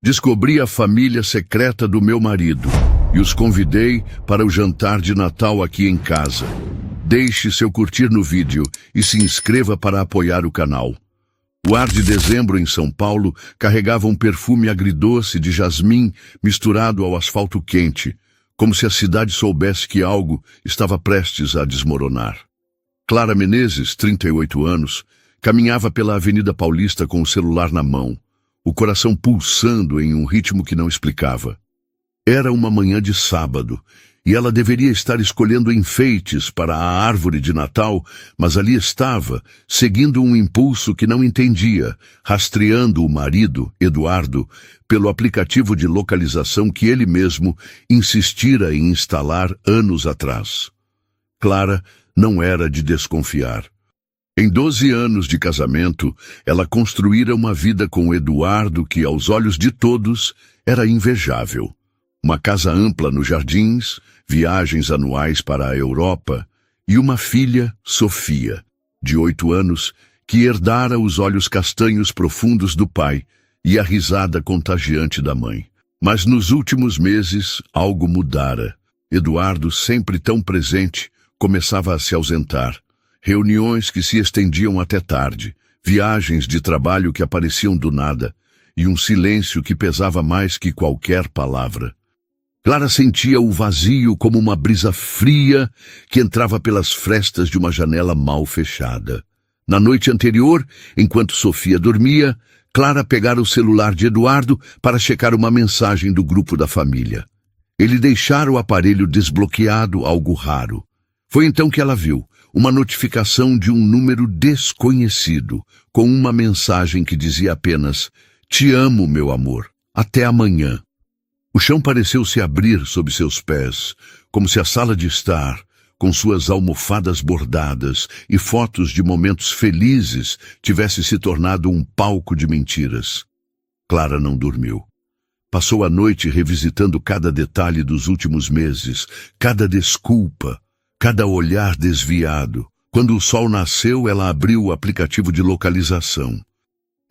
Descobri a família secreta do meu marido e os convidei para o jantar de Natal aqui em casa. Deixe seu curtir no vídeo e se inscreva para apoiar o canal. O ar de dezembro em São Paulo carregava um perfume agridoce de jasmim misturado ao asfalto quente, como se a cidade soubesse que algo estava prestes a desmoronar. Clara Menezes, 38 anos, caminhava pela Avenida Paulista com o celular na mão, o coração pulsando em um ritmo que não explicava. Era uma manhã de sábado, e ela deveria estar escolhendo enfeites para a árvore de Natal, mas ali estava, seguindo um impulso que não entendia, rastreando o marido, Eduardo, pelo aplicativo de localização que ele mesmo insistira em instalar anos atrás. Clara não era de desconfiar. Em 12 anos de casamento, ela construíra uma vida com Eduardo que, aos olhos de todos, era invejável. Uma casa ampla nos Jardins, viagens anuais para a Europa e uma filha, Sofia, de 8 anos, que herdara os olhos castanhos profundos do pai e a risada contagiante da mãe. Mas nos últimos meses, algo mudara. Eduardo, sempre tão presente, começava a se ausentar. Reuniões que se estendiam até tarde, viagens de trabalho que apareciam do nada e um silêncio que pesava mais que qualquer palavra. Clara sentia o vazio como uma brisa fria que entrava pelas frestas de uma janela mal fechada. Na noite anterior, enquanto Sofia dormia, Clara pegara o celular de Eduardo para checar uma mensagem do grupo da família. Ele deixara o aparelho desbloqueado, algo raro. Foi então que ela viu uma notificação de um número desconhecido, com uma mensagem que dizia apenas: "Te amo, meu amor. Até amanhã." O chão pareceu se abrir sob seus pés, como se a sala de estar, com suas almofadas bordadas e fotos de momentos felizes, tivesse se tornado um palco de mentiras. Clara não dormiu. Passou a noite revisitando cada detalhe dos últimos meses, cada desculpa, cada olhar desviado. Quando o sol nasceu, ela abriu o aplicativo de localização.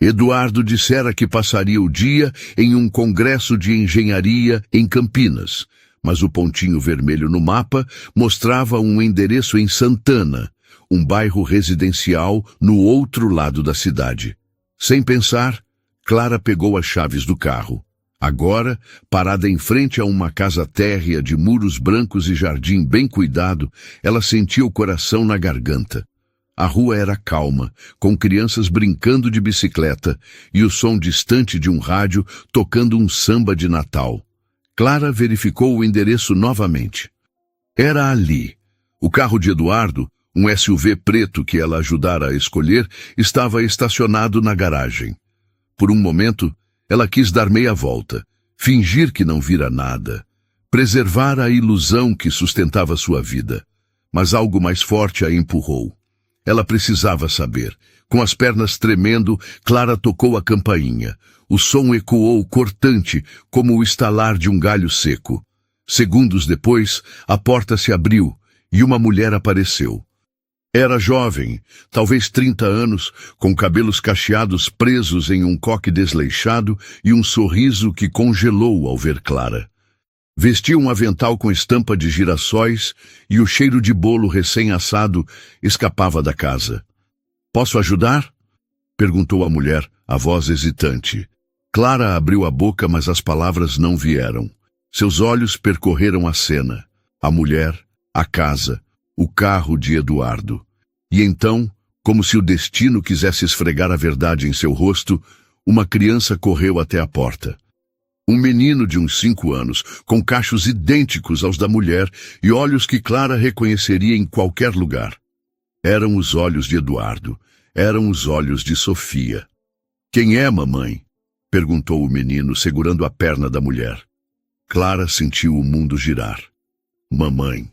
Eduardo dissera que passaria o dia em um congresso de engenharia em Campinas, mas o pontinho vermelho no mapa mostrava um endereço em Santana, um bairro residencial no outro lado da cidade. Sem pensar, Clara pegou as chaves do carro. Agora, parada em frente a uma casa térrea de muros brancos e jardim bem cuidado, ela sentia o coração na garganta. A rua era calma, com crianças brincando de bicicleta e o som distante de um rádio tocando um samba de Natal. Clara verificou o endereço novamente. Era ali. O carro de Eduardo, um SUV preto que ela ajudara a escolher, estava estacionado na garagem. Por um momento, ela quis dar meia volta, fingir que não vira nada, preservar a ilusão que sustentava sua vida. Mas algo mais forte a empurrou. Ela precisava saber. Com as pernas tremendo, Clara tocou a campainha. O som ecoou cortante, como o estalar de um galho seco. Segundos depois, a porta se abriu e uma mulher apareceu. Era jovem, talvez 30 anos, com cabelos cacheados presos em um coque desleixado e um sorriso que congelou ao ver Clara. Vestia um avental com estampa de girassóis e o cheiro de bolo recém-assado escapava da casa. "Posso ajudar?" perguntou a mulher, a voz hesitante. Clara abriu a boca, mas as palavras não vieram. Seus olhos percorreram a cena, a mulher, a casa, o carro de Eduardo. E então, como se o destino quisesse esfregar a verdade em seu rosto, uma criança correu até a porta. Um menino de uns 5 anos, com cachos idênticos aos da mulher e olhos que Clara reconheceria em qualquer lugar. Eram os olhos de Eduardo, eram os olhos de Sofia. "Quem é, mamãe?" perguntou o menino, segurando a perna da mulher. Clara sentiu o mundo girar. Mamãe.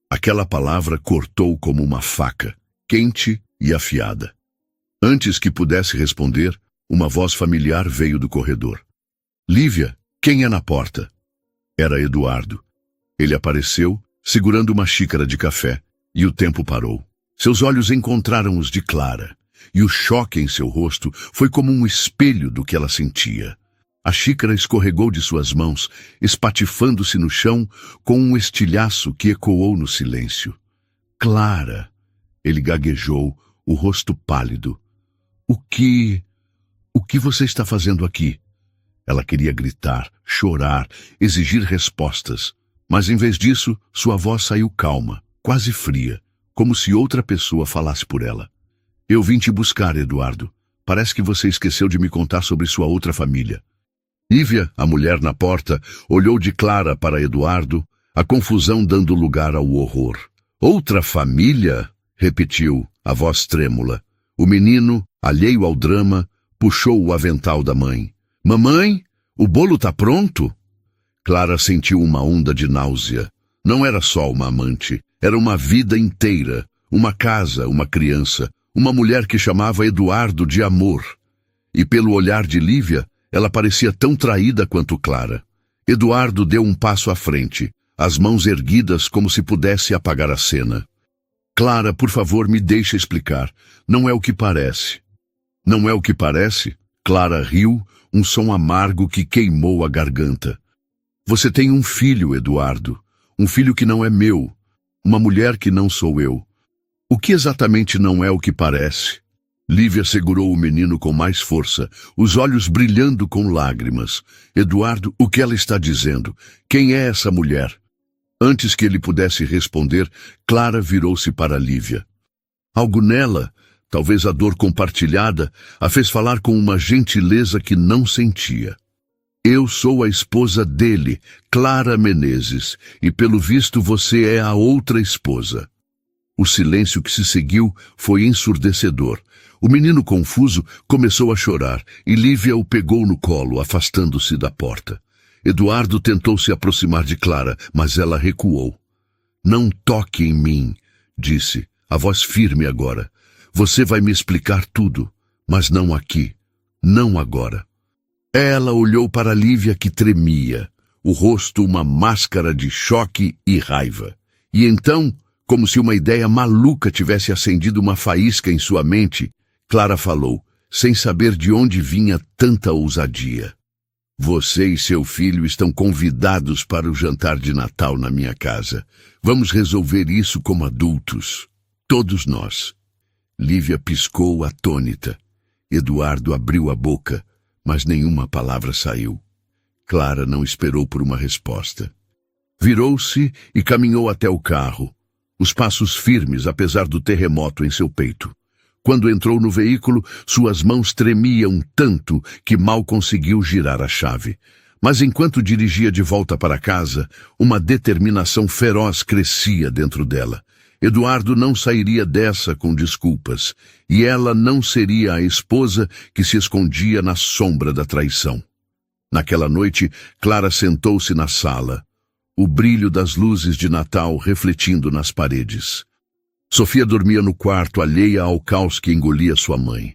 Aquela palavra cortou como uma faca, quente e afiada. Antes que pudesse responder, uma voz familiar veio do corredor. "Lívia, quem é na porta?" Era Eduardo. Ele apareceu, segurando uma xícara de café, e o tempo parou. Seus olhos encontraram os de Clara, e o choque em seu rosto foi como um espelho do que ela sentia. A xícara escorregou de suas mãos, espatifando-se no chão com um estilhaço que ecoou no silêncio. Clara! Ele gaguejou, o rosto pálido. O que você está fazendo aqui? Ela queria gritar, chorar, exigir respostas. Mas em vez disso, sua voz saiu calma, quase fria, como se outra pessoa falasse por ela. Eu vim te buscar, Eduardo. Parece que você esqueceu de me contar sobre sua outra família. Lívia, a mulher na porta, olhou de Clara para Eduardo, a confusão dando lugar ao horror. Outra família? Repetiu, a voz trêmula. O menino, alheio ao drama, puxou o avental da mãe. Mamãe, o bolo tá pronto? Clara sentiu uma onda de náusea. Não era só uma amante, era uma vida inteira, uma casa, uma criança, uma mulher que chamava Eduardo de amor. E pelo olhar de Lívia, ela parecia tão traída quanto Clara. Eduardo deu um passo à frente, as mãos erguidas como se pudesse apagar a cena. Clara, por favor, me deixe explicar. Não é o que parece. Não é o que parece? Clara riu, um som amargo que queimou a garganta. Você tem um filho, Eduardo. Um filho que não é meu. Uma mulher que não sou eu. O que exatamente não é o que parece? Lívia segurou o menino com mais força, os olhos brilhando com lágrimas. Eduardo, o que ela está dizendo? Quem é essa mulher? Antes que ele pudesse responder, Clara virou-se para Lívia. Algo nela, talvez a dor compartilhada, a fez falar com uma gentileza que não sentia. Eu sou a esposa dele, Clara Menezes, e pelo visto você é a outra esposa. O silêncio que se seguiu foi ensurdecedor. O menino confuso começou a chorar e Lívia o pegou no colo, afastando-se da porta. Eduardo tentou se aproximar de Clara, mas ela recuou. Não toque em mim, disse, a voz firme agora. Você vai me explicar tudo, mas não aqui, não agora. Ela olhou para Lívia que tremia, o rosto uma máscara de choque e raiva. E então, como se uma ideia maluca tivesse acendido uma faísca em sua mente, Clara falou, sem saber de onde vinha tanta ousadia. Você e seu filho estão convidados para o jantar de Natal na minha casa. Vamos resolver isso como adultos. Todos nós. Lívia piscou atônita. Eduardo abriu a boca, mas nenhuma palavra saiu. Clara não esperou por uma resposta. Virou-se e caminhou até o carro, os passos firmes apesar do terremoto em seu peito. Quando entrou no veículo, suas mãos tremiam tanto que mal conseguiu girar a chave. Mas enquanto dirigia de volta para casa, uma determinação feroz crescia dentro dela. Eduardo não sairia dessa com desculpas, e ela não seria a esposa que se escondia na sombra da traição. Naquela noite, Clara sentou-se na sala, o brilho das luzes de Natal refletindo nas paredes. Sofia dormia no quarto, alheia ao caos que engolia sua mãe.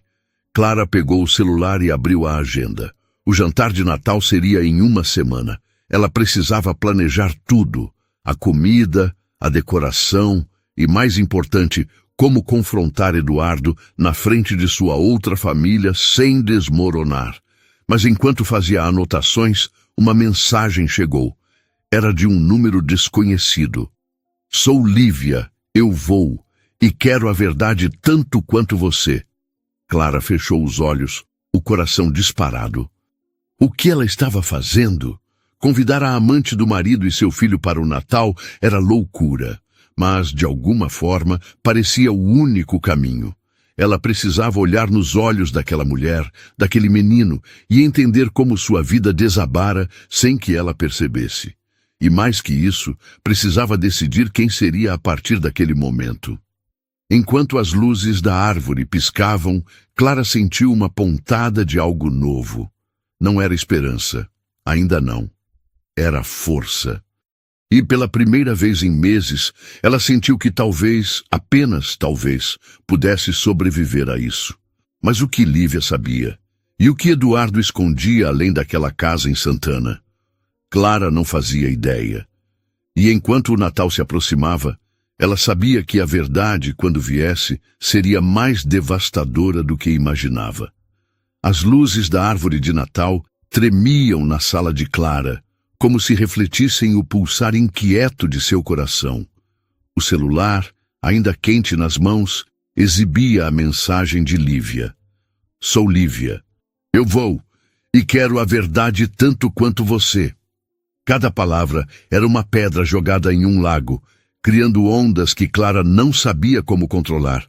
Clara pegou o celular e abriu a agenda. O jantar de Natal seria em uma semana. Ela precisava planejar tudo: a comida, a decoração e, mais importante, como confrontar Eduardo na frente de sua outra família sem desmoronar. Mas enquanto fazia anotações, uma mensagem chegou. Era de um número desconhecido. Sou Lívia, eu vou, e quero a verdade tanto quanto você. Clara fechou os olhos, o coração disparado. O que ela estava fazendo? Convidar a amante do marido e seu filho para o Natal era loucura, mas, de alguma forma, parecia o único caminho. Ela precisava olhar nos olhos daquela mulher, daquele menino, e entender como sua vida desabara sem que ela percebesse. E mais que isso, precisava decidir quem seria a partir daquele momento. Enquanto as luzes da árvore piscavam, Clara sentiu uma pontada de algo novo. Não era esperança, ainda não. Era força. E pela primeira vez em meses, ela sentiu que talvez, apenas talvez, pudesse sobreviver a isso. Mas o que Lívia sabia? E o que Eduardo escondia além daquela casa em Santana? Clara não fazia ideia. E enquanto o Natal se aproximava, ela sabia que a verdade, quando viesse, seria mais devastadora do que imaginava. As luzes da árvore de Natal tremiam na sala de Clara, como se refletissem o pulsar inquieto de seu coração. O celular, ainda quente nas mãos, exibia a mensagem de Lívia. Sou Lívia. Eu vou, e quero a verdade tanto quanto você. Cada palavra era uma pedra jogada em um lago, criando ondas que Clara não sabia como controlar.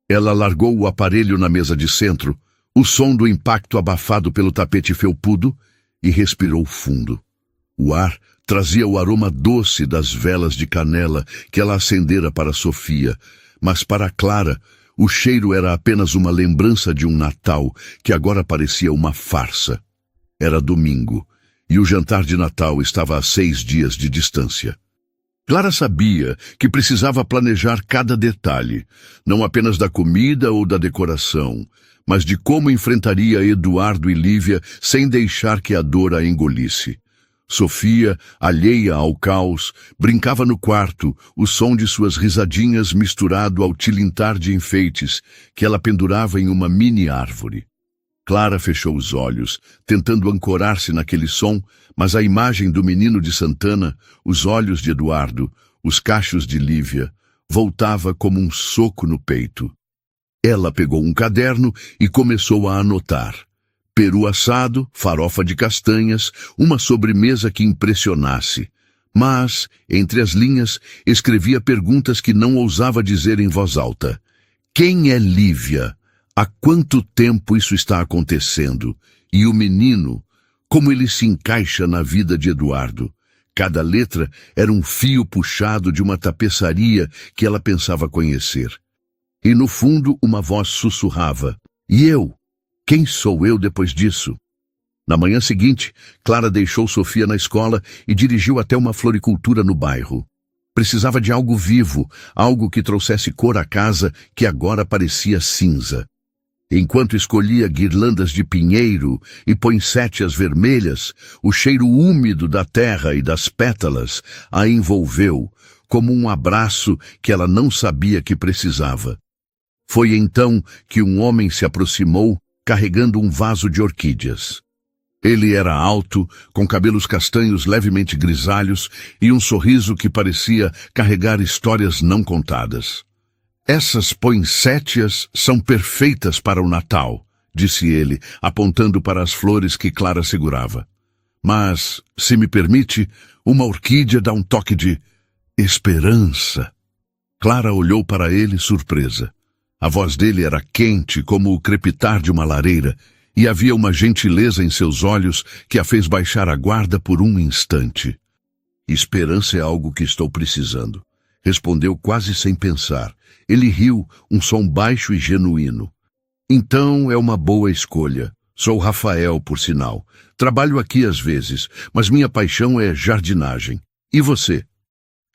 Ela largou o aparelho na mesa de centro, o som do impacto abafado pelo tapete felpudo, e respirou fundo. O ar trazia o aroma doce das velas de canela que ela acendera para Sofia, mas para Clara, o cheiro era apenas uma lembrança de um Natal que agora parecia uma farsa. Era domingo, e o jantar de Natal estava a 6 dias de distância. Clara sabia que precisava planejar cada detalhe, não apenas da comida ou da decoração, mas de como enfrentaria Eduardo e Lívia sem deixar que a dor a engolisse. Sofia, alheia ao caos, brincava no quarto, o som de suas risadinhas misturado ao tilintar de enfeites que ela pendurava em uma mini-árvore. Clara fechou os olhos, tentando ancorar-se naquele som, mas a imagem do menino de Santana, os olhos de Eduardo, os cachos de Lívia, voltava como um soco no peito. Ela pegou um caderno e começou a anotar. Peru assado, farofa de castanhas, uma sobremesa que impressionasse. Mas, entre as linhas, escrevia perguntas que não ousava dizer em voz alta. Quem é Lívia? Há quanto tempo isso está acontecendo? E o menino, como ele se encaixa na vida de Eduardo? Cada letra era um fio puxado de uma tapeçaria que ela pensava conhecer. E no fundo uma voz sussurrava. E eu? Quem sou eu depois disso? Na manhã seguinte, Clara deixou Sofia na escola e dirigiu até uma floricultura no bairro. Precisava de algo vivo, algo que trouxesse cor à casa que agora parecia cinza. Enquanto escolhia guirlandas de pinheiro e poinsettias vermelhas, o cheiro úmido da terra e das pétalas a envolveu, como um abraço que ela não sabia que precisava. Foi então que um homem se aproximou, carregando um vaso de orquídeas. Ele era alto, com cabelos castanhos levemente grisalhos e um sorriso que parecia carregar histórias não contadas. Essas poinsettias são perfeitas para o Natal, disse ele, apontando para as flores que Clara segurava. Mas, se me permite, uma orquídea dá um toque de esperança. Clara olhou para ele surpresa. A voz dele era quente como o crepitar de uma lareira, e havia uma gentileza em seus olhos que a fez baixar a guarda por um instante. Esperança é algo que estou precisando, respondeu quase sem pensar. Ele riu, um som baixo e genuíno. Então é uma boa escolha. Sou Rafael, por sinal. Trabalho aqui às vezes, mas minha paixão é jardinagem. E você?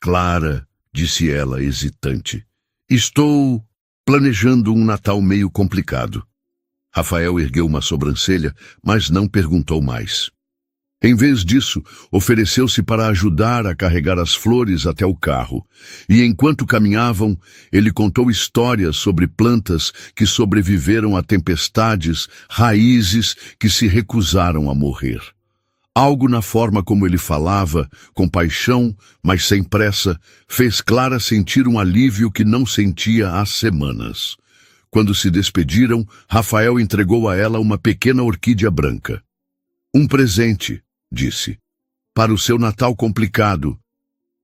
Clara, disse ela, hesitante. Estou planejando um Natal meio complicado. Rafael ergueu uma sobrancelha, mas não perguntou mais. Em vez disso, ofereceu-se para ajudar a carregar as flores até o carro, e enquanto caminhavam, ele contou histórias sobre plantas que sobreviveram a tempestades, raízes que se recusaram a morrer. Algo na forma como ele falava, com paixão, mas sem pressa, fez Clara sentir um alívio que não sentia há semanas. Quando se despediram, Rafael entregou a ela uma pequena orquídea branca. Um presente, disse, para o seu Natal complicado.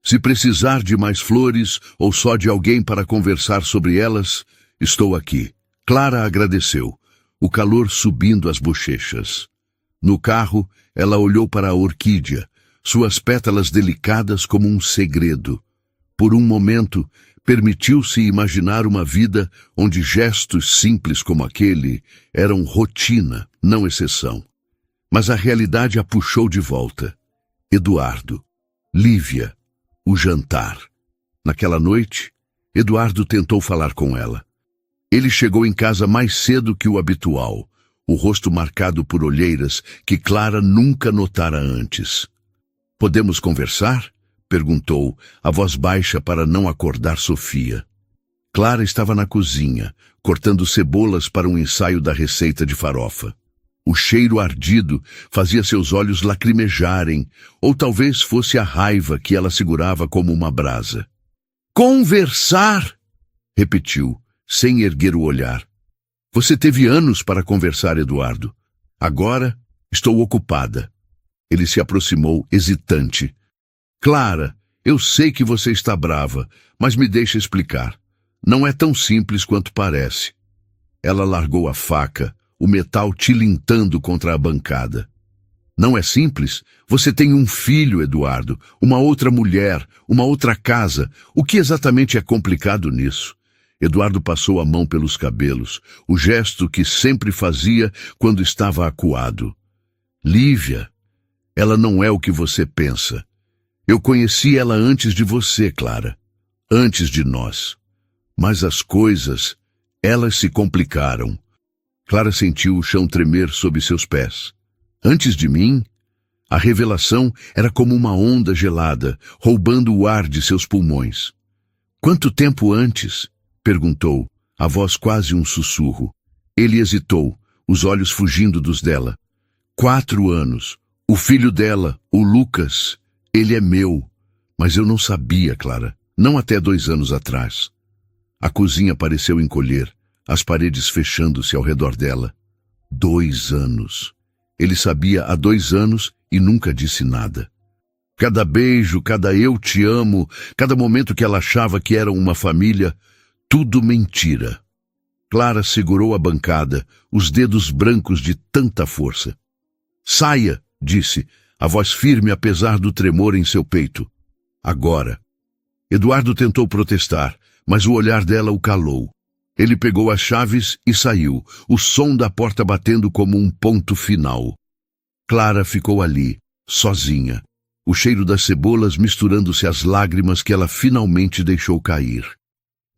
Se precisar de mais flores ou só de alguém para conversar sobre elas, estou aqui. Clara agradeceu, o calor subindo as bochechas. No carro, ela olhou para a orquídea, suas pétalas delicadas como um segredo. Por um momento, permitiu-se imaginar uma vida onde gestos simples como aquele eram rotina, não exceção. Mas a realidade a puxou de volta. Eduardo, Lívia, o jantar. Naquela noite, Eduardo tentou falar com ela. Ele chegou em casa mais cedo que o habitual, o rosto marcado por olheiras que Clara nunca notara antes. Podemos conversar? Perguntou, a voz baixa para não acordar Sofia. Clara estava na cozinha, cortando cebolas para um ensaio da receita de farofa. O cheiro ardido fazia seus olhos lacrimejarem, ou talvez fosse a raiva que ela segurava como uma brasa. Conversar! Repetiu, sem erguer o olhar. Você teve anos para conversar, Eduardo. Agora estou ocupada. Ele se aproximou, hesitante. Clara, eu sei que você está brava, mas me deixa explicar. Não é tão simples quanto parece. Ela largou a faca, o metal tilintando contra a bancada. Não é simples? Você tem um filho, Eduardo, uma outra mulher, uma outra casa. O que exatamente é complicado nisso? Eduardo passou a mão pelos cabelos, o gesto que sempre fazia quando estava acuado. Lívia, ela não é o que você pensa. Eu conheci ela antes de você, Clara. Antes de nós. Mas as coisas, elas se complicaram. Clara sentiu o chão tremer sob seus pés. Antes de mim, a revelação era como uma onda gelada, roubando o ar de seus pulmões. Quanto tempo antes? Perguntou, a voz quase um sussurro. Ele hesitou, os olhos fugindo dos dela. 4 anos. O filho dela, o Lucas, ele é meu. Mas eu não sabia, Clara. Não até 2 anos atrás. A cozinha pareceu encolher, as paredes fechando-se ao redor dela. 2 anos. Ele sabia há 2 anos e nunca disse nada. Cada beijo, cada eu te amo, cada momento que ela achava que eram uma família, tudo mentira. Clara segurou a bancada, os dedos brancos de tanta força. Saia, disse, a voz firme apesar do tremor em seu peito. Agora. Eduardo tentou protestar, mas o olhar dela o calou. Ele pegou as chaves e saiu, o som da porta batendo como um ponto final. Clara ficou ali, sozinha, o cheiro das cebolas misturando-se às lágrimas que ela finalmente deixou cair.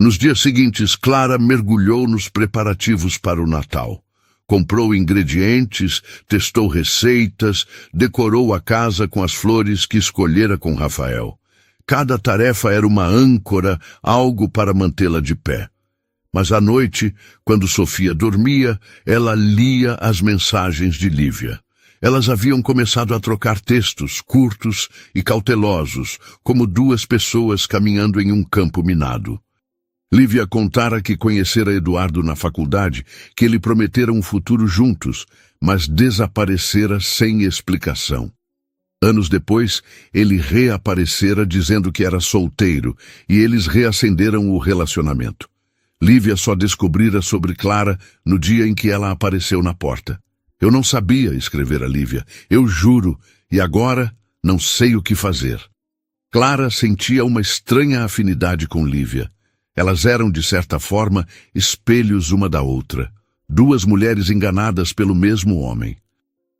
Nos dias seguintes, Clara mergulhou nos preparativos para o Natal. Comprou ingredientes, testou receitas, decorou a casa com as flores que escolhera com Rafael. Cada tarefa era uma âncora, algo para mantê-la de pé. Mas à noite, quando Sofia dormia, ela lia as mensagens de Lívia. Elas haviam começado a trocar textos curtos e cautelosos, como 2 pessoas caminhando em um campo minado. Lívia contara que conhecera Eduardo na faculdade, que ele prometera um futuro juntos, mas desaparecera sem explicação. Anos depois, ele reaparecera dizendo que era solteiro, e eles reacenderam o relacionamento. Lívia só descobrira sobre Clara no dia em que ela apareceu na porta. Eu não sabia, escrevera Lívia, eu juro, e agora não sei o que fazer. Clara sentia uma estranha afinidade com Lívia. Elas eram, de certa forma, espelhos uma da outra. 2 mulheres enganadas pelo mesmo homem.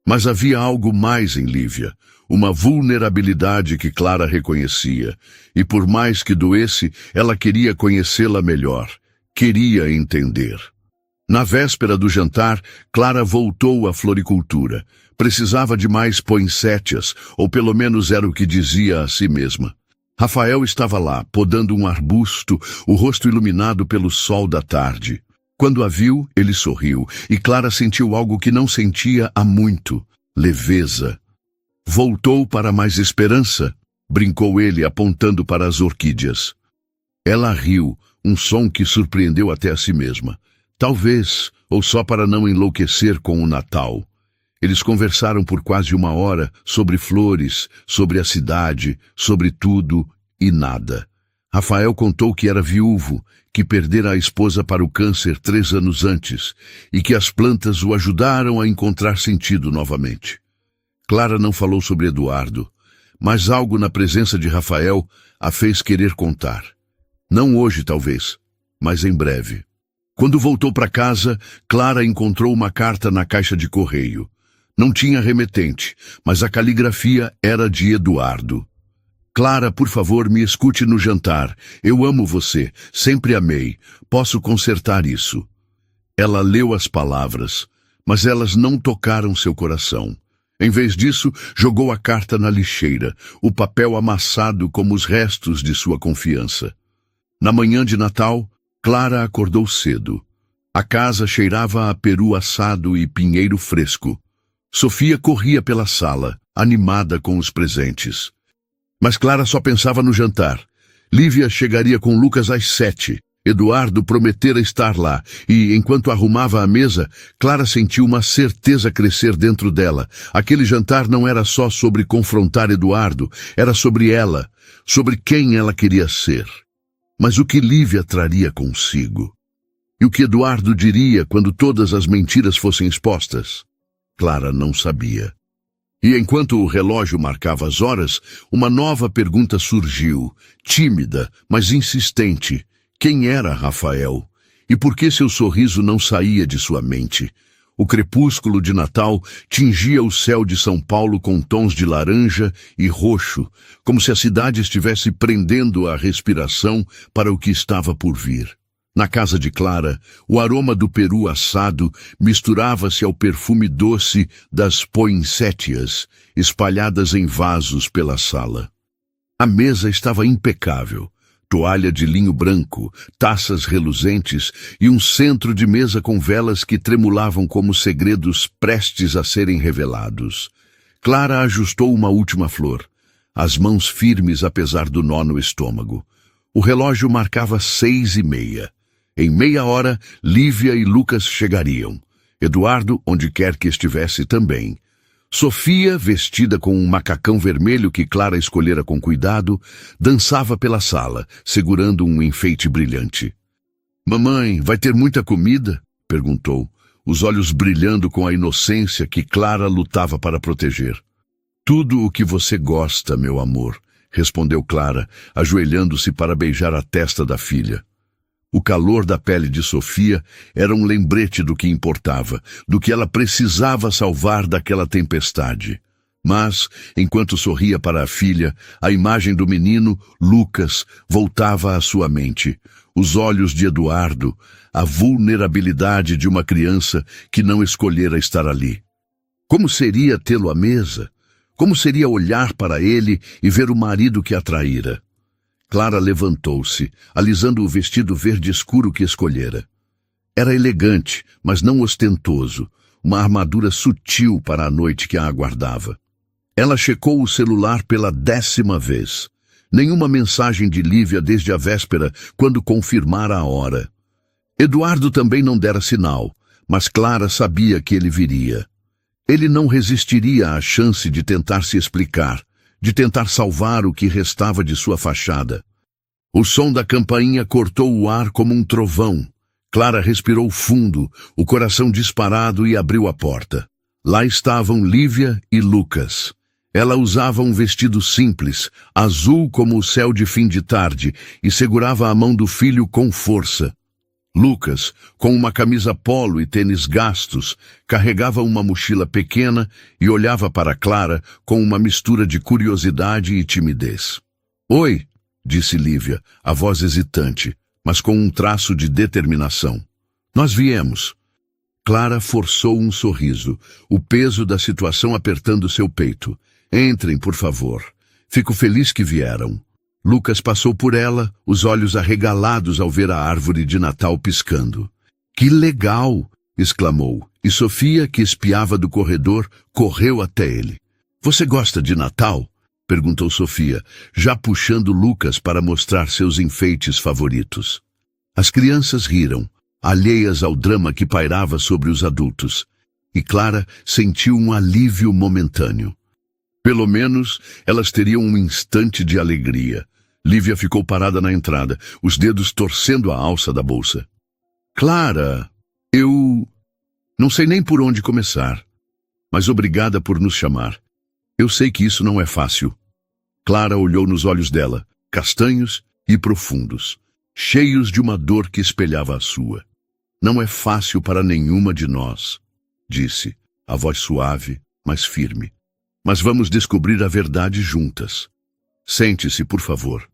Mas havia algo mais em Lívia, uma vulnerabilidade que Clara reconhecia, e por mais que doesse, ela queria conhecê-la melhor, queria entender. Na véspera do jantar, Clara voltou à floricultura. Precisava de mais poinsettias, ou pelo menos era o que dizia a si mesma. Rafael estava lá, podando um arbusto, o rosto iluminado pelo sol da tarde. Quando a viu, ele sorriu, e Clara sentiu algo que não sentia há muito, leveza. Voltou para mais esperança, brincou ele, apontando para as orquídeas. Ela riu, um som que surpreendeu até a si mesma. Talvez, ou só para não enlouquecer com o Natal. Eles conversaram por quase 1 hora sobre flores, sobre a cidade, sobre tudo e nada. Rafael contou que era viúvo, que perdera a esposa para o câncer 3 anos antes e que as plantas o ajudaram a encontrar sentido novamente. Clara não falou sobre Eduardo, mas algo na presença de Rafael a fez querer contar. Não hoje, talvez, mas em breve. Quando voltou para casa, Clara encontrou uma carta na caixa de correio. Não tinha remetente, mas a caligrafia era de Eduardo. Clara, por favor, me escute no jantar. Eu amo você, sempre amei. Posso consertar isso. Ela leu as palavras, mas elas não tocaram seu coração. Em vez disso, jogou a carta na lixeira, o papel amassado como os restos de sua confiança. Na manhã de Natal, Clara acordou cedo. A casa cheirava a peru assado e pinheiro fresco. Sofia corria pela sala, animada com os presentes. Mas Clara só pensava no jantar. Lívia chegaria com Lucas às 7. Eduardo prometera estar lá, e, enquanto arrumava a mesa, Clara sentiu uma certeza crescer dentro dela. Aquele jantar não era só sobre confrontar Eduardo, era sobre ela, sobre quem ela queria ser. Mas o que Lívia traria consigo? E o que Eduardo diria quando todas as mentiras fossem expostas? Clara não sabia. E enquanto o relógio marcava as horas, uma nova pergunta surgiu, tímida, mas insistente. Quem era Rafael? E por que seu sorriso não saía de sua mente? O crepúsculo de Natal tingia o céu de São Paulo com tons de laranja e roxo, como se a cidade estivesse prendendo a respiração para o que estava por vir. Na casa de Clara, o aroma do peru assado misturava-se ao perfume doce das poinsettias, espalhadas em vasos pela sala. A mesa estava impecável. Toalha de linho branco, taças reluzentes e um centro de mesa com velas que tremulavam como segredos prestes a serem revelados. Clara ajustou uma última flor, as mãos firmes apesar do nó no estômago. O relógio marcava 6:30. Em meia hora, Lívia e Lucas chegariam. Eduardo, onde quer que estivesse, também. Sofia, vestida com um macacão vermelho que Clara escolhera com cuidado, dançava pela sala, segurando um enfeite brilhante. "Mamãe, vai ter muita comida?" perguntou, os olhos brilhando com a inocência que Clara lutava para proteger. "Tudo o que você gosta, meu amor", respondeu Clara, ajoelhando-se para beijar a testa da filha. O calor da pele de Sofia era um lembrete do que importava, do que ela precisava salvar daquela tempestade. Mas, enquanto sorria para a filha, a imagem do menino, Lucas, voltava à sua mente. Os olhos de Eduardo, a vulnerabilidade de uma criança que não escolhera estar ali. Como seria tê-lo à mesa? Como seria olhar para ele e ver o marido que a traíra? Clara levantou-se, alisando o vestido verde escuro que escolhera. Era elegante, mas não ostentoso, uma armadura sutil para a noite que a aguardava. Ela checou o celular pela 10ª vez. Nenhuma mensagem de Lívia desde a véspera, quando confirmara a hora. Eduardo também não dera sinal, mas Clara sabia que ele viria. Ele não resistiria à chance de tentar se explicar, de tentar salvar o que restava de sua fachada. O som da campainha cortou o ar como um trovão. Clara respirou fundo, o coração disparado, e abriu a porta. Lá estavam Lívia e Lucas. Ela usava um vestido simples, azul como o céu de fim de tarde, e segurava a mão do filho com força. Lucas, com uma camisa polo e tênis gastos, carregava uma mochila pequena e olhava para Clara com uma mistura de curiosidade e timidez. "Oi", disse Lívia, a voz hesitante, mas com um traço de determinação. "Nós viemos." Clara forçou um sorriso, o peso da situação apertando seu peito. "Entrem, por favor. Fico feliz que vieram." Lucas passou por ela, os olhos arregalados ao ver a árvore de Natal piscando. "Que legal!" exclamou, e Sofia, que espiava do corredor, correu até ele. "Você gosta de Natal?" perguntou Sofia, já puxando Lucas para mostrar seus enfeites favoritos. As crianças riram, alheias ao drama que pairava sobre os adultos, e Clara sentiu um alívio momentâneo. Pelo menos, elas teriam um instante de alegria. Lívia ficou parada na entrada, os dedos torcendo a alça da bolsa. "Clara, eu não sei nem por onde começar, mas obrigada por nos chamar. Eu sei que isso não é fácil." Clara olhou nos olhos dela, castanhos e profundos, cheios de uma dor que espelhava a sua. "Não é fácil para nenhuma de nós", disse, a voz suave, mas firme. "Mas vamos descobrir a verdade juntas. Sente-se, por favor."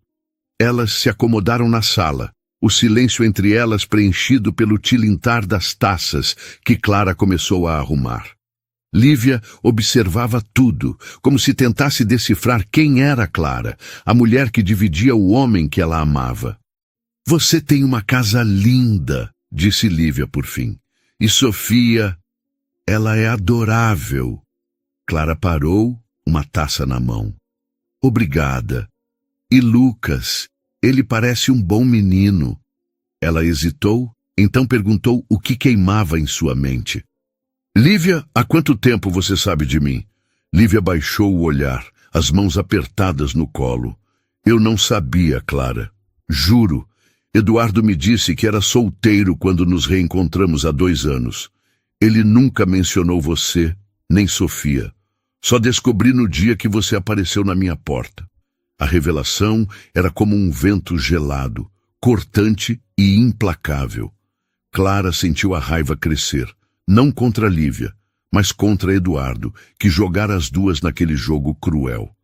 Elas se acomodaram na sala, o silêncio entre elas preenchido pelo tilintar das taças que Clara começou a arrumar. Lívia observava tudo, como se tentasse decifrar quem era Clara, a mulher que dividia o homem que ela amava. "Você tem uma casa linda", disse Lívia por fim. "E Sofia, ela é adorável." Clara parou, uma taça na mão. Obrigada. E Lucas, ele parece um bom menino. Ela hesitou, então perguntou o que queimava em sua mente. Lívia, há quanto tempo você sabe de mim? Lívia baixou o olhar, as mãos apertadas no colo. Eu não sabia, Clara. Juro. Eduardo me disse que era solteiro quando nos reencontramos há 2 anos. Ele nunca mencionou você, nem Sofia. Só descobri no dia que você apareceu na minha porta. A revelação era como um vento gelado, cortante e implacável. Clara sentiu a raiva crescer, não contra Lívia, mas contra Eduardo, que jogara as duas naquele jogo cruel.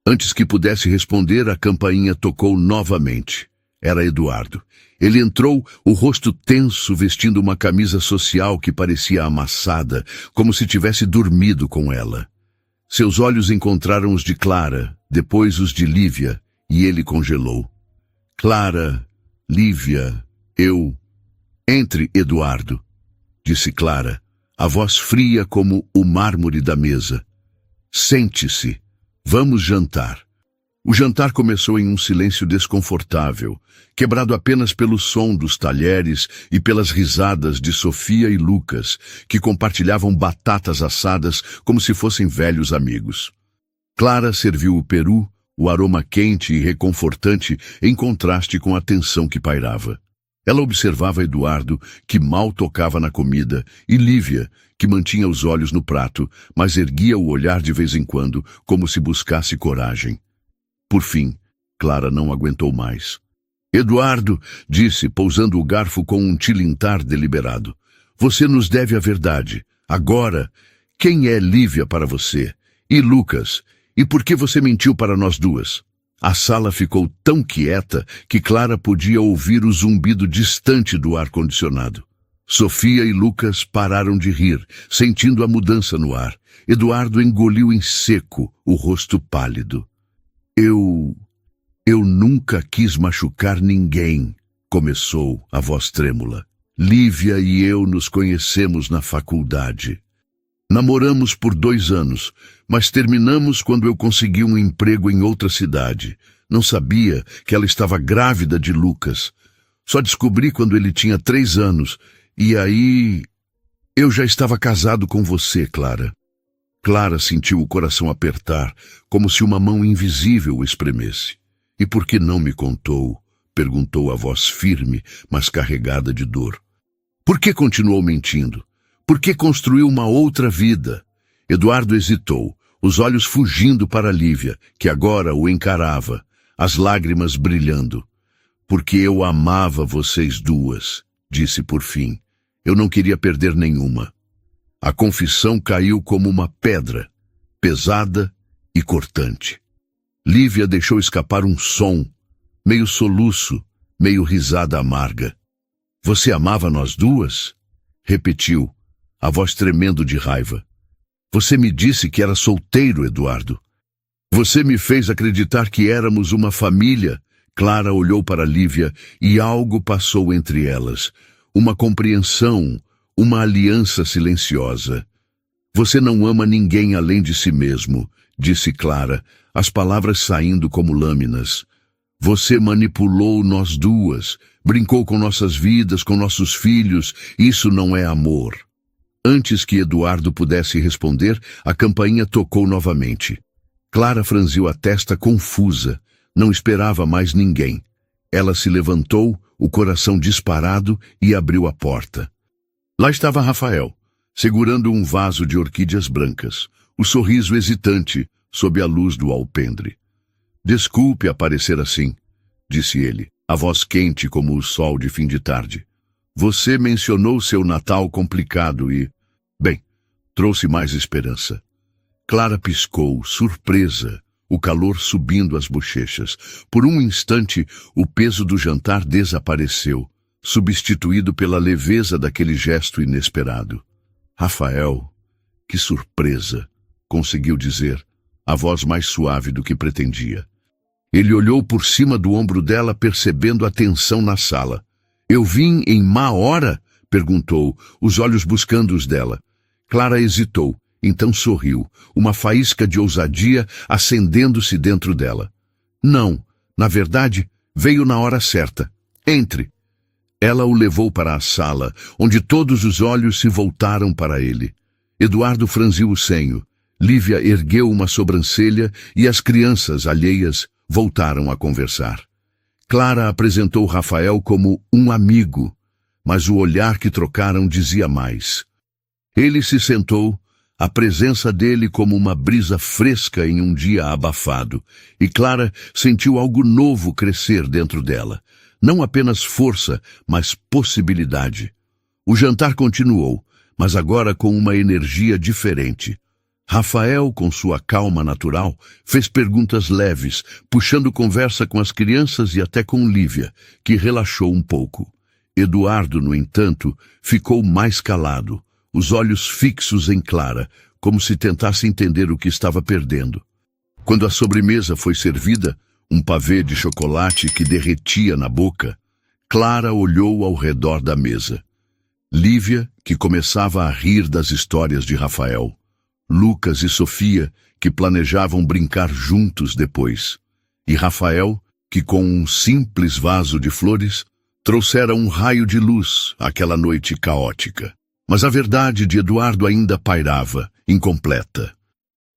Antes que pudesse responder, a campainha tocou novamente. Era Eduardo. Ele entrou, o rosto tenso, vestindo uma camisa social que parecia amassada, como se tivesse dormido com ela. Seus olhos encontraram os de Clara, depois os de Lívia, e ele congelou. Clara, Lívia, eu... Entre, Eduardo, disse Clara, a voz fria como o mármore da mesa. Sente-se. Vamos jantar. O jantar começou em um silêncio desconfortável, quebrado apenas pelo som dos talheres e pelas risadas de Sofia e Lucas, que compartilhavam batatas assadas como se fossem velhos amigos. Clara serviu o peru, o aroma quente e reconfortante em contraste com a tensão que pairava. Ela observava Eduardo, que mal tocava na comida, e Lívia, que mantinha os olhos no prato, mas erguia o olhar de vez em quando, como se buscasse coragem. Por fim, Clara não aguentou mais. Eduardo, disse, pousando o garfo com um tilintar deliberado, você nos deve a verdade. Agora, quem é Lívia para você? E Lucas? E por que você mentiu para nós duas? A sala ficou tão quieta que Clara podia ouvir o zumbido distante do ar-condicionado. Sofia e Lucas pararam de rir, sentindo a mudança no ar. Eduardo engoliu em seco, o rosto pálido. Eu nunca quis machucar ninguém, começou a voz trêmula. Lívia e eu nos conhecemos na faculdade. Namoramos por 2 anos, mas terminamos quando eu consegui um emprego em outra cidade. Não sabia que ela estava grávida de Lucas. Só descobri quando ele tinha 3 anos. E aí... Eu já estava casado com você, Clara. Clara sentiu o coração apertar, como se uma mão invisível o espremesse. E por que não me contou? Perguntou a voz firme, mas carregada de dor. Por que continuou mentindo? Por que construiu uma outra vida? Eduardo hesitou, os olhos fugindo para Lívia, que agora o encarava, as lágrimas brilhando. Porque eu amava vocês duas, disse por fim. Eu não queria perder nenhuma. A confissão caiu como uma pedra, pesada e cortante. Lívia deixou escapar um som, meio soluço, meio risada amarga. Você amava nós duas? Repetiu, a voz tremendo de raiva. Você me disse que era solteiro, Eduardo. Você me fez acreditar que éramos uma família. Clara olhou para Lívia e algo passou entre elas. Uma compreensão, uma aliança silenciosa. Você não ama ninguém além de si mesmo, disse Clara, as palavras saindo como lâminas. Você manipulou nós duas, brincou com nossas vidas, com nossos filhos. Isso não é amor. Antes que Eduardo pudesse responder, a campainha tocou novamente. Clara franziu a testa confusa. Não esperava mais ninguém. Ela se levantou, o coração disparado, e abriu a porta. Lá estava Rafael, segurando um vaso de orquídeas brancas, o sorriso hesitante sob a luz do alpendre. Desculpe aparecer assim, disse ele, a voz quente como o sol de fim de tarde. Você mencionou seu Natal complicado e... Bem, trouxe mais esperança. Clara piscou, surpresa, o calor subindo as bochechas. Por um instante, o peso do jantar desapareceu, substituído pela leveza daquele gesto inesperado. Rafael, que surpresa, conseguiu dizer, a voz mais suave do que pretendia. Ele olhou por cima do ombro dela, percebendo a tensão na sala. Eu vim em má hora? Perguntou, os olhos buscando os dela. Clara hesitou. Então sorriu, uma faísca de ousadia acendendo-se dentro dela. Não, na verdade, veio na hora certa. Entre. Ela o levou para a sala, onde todos os olhos se voltaram para ele. Eduardo franziu o senho. Lívia ergueu uma sobrancelha e as crianças alheias voltaram a conversar. Clara apresentou Rafael como um amigo, mas o olhar que trocaram dizia mais. Ele se sentou, a presença dele como uma brisa fresca em um dia abafado, e Clara sentiu algo novo crescer dentro dela. Não apenas força, mas possibilidade. O jantar continuou, mas agora com uma energia diferente. Rafael, com sua calma natural, fez perguntas leves, puxando conversa com as crianças e até com Lívia, que relaxou um pouco. Eduardo, no entanto, ficou mais calado, os olhos fixos em Clara, como se tentasse entender o que estava perdendo. Quando a sobremesa foi servida, um pavê de chocolate que derretia na boca, Clara olhou ao redor da mesa. Lívia, que começava a rir das histórias de Rafael. Lucas e Sofia, que planejavam brincar juntos depois. E Rafael, que com um simples vaso de flores, trouxera um raio de luz àquela noite caótica. Mas a verdade de Eduardo ainda pairava, incompleta.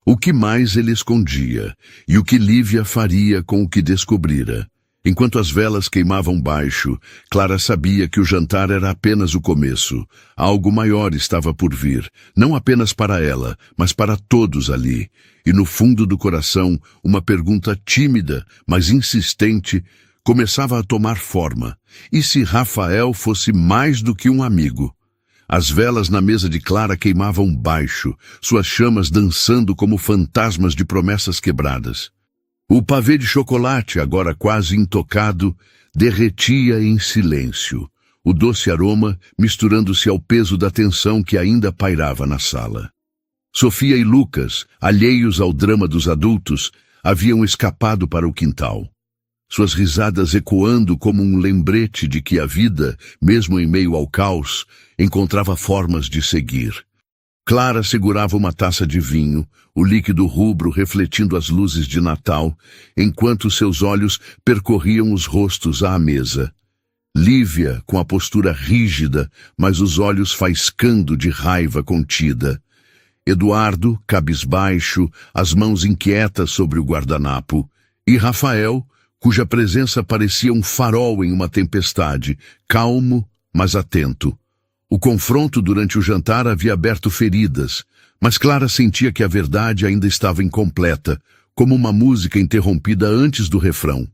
O que mais ele escondia, e o que Lívia faria com o que descobrira. Enquanto as velas queimavam baixo, Clara sabia que o jantar era apenas o começo. Algo maior estava por vir, não apenas para ela, mas para todos ali. E no fundo do coração, uma pergunta tímida, mas insistente, começava a tomar forma. E se Rafael fosse mais do que um amigo? As velas na mesa de Clara queimavam baixo, suas chamas dançando como fantasmas de promessas quebradas. O pavê de chocolate, agora quase intocado, derretia em silêncio, o doce aroma misturando-se ao peso da tensão que ainda pairava na sala. Sofia e Lucas, alheios ao drama dos adultos, haviam escapado para o quintal. Suas risadas ecoando como um lembrete de que a vida, mesmo em meio ao caos, encontrava formas de seguir. Clara segurava uma taça de vinho, o líquido rubro refletindo as luzes de Natal, enquanto seus olhos percorriam os rostos à mesa. Lívia, com a postura rígida, mas os olhos faiscando de raiva contida. Eduardo, cabisbaixo, as mãos inquietas sobre o guardanapo. E Rafael, cuja presença parecia um farol em uma tempestade, calmo, mas atento. O confronto durante o jantar havia aberto feridas, mas Clara sentia que a verdade ainda estava incompleta, como uma música interrompida antes do refrão.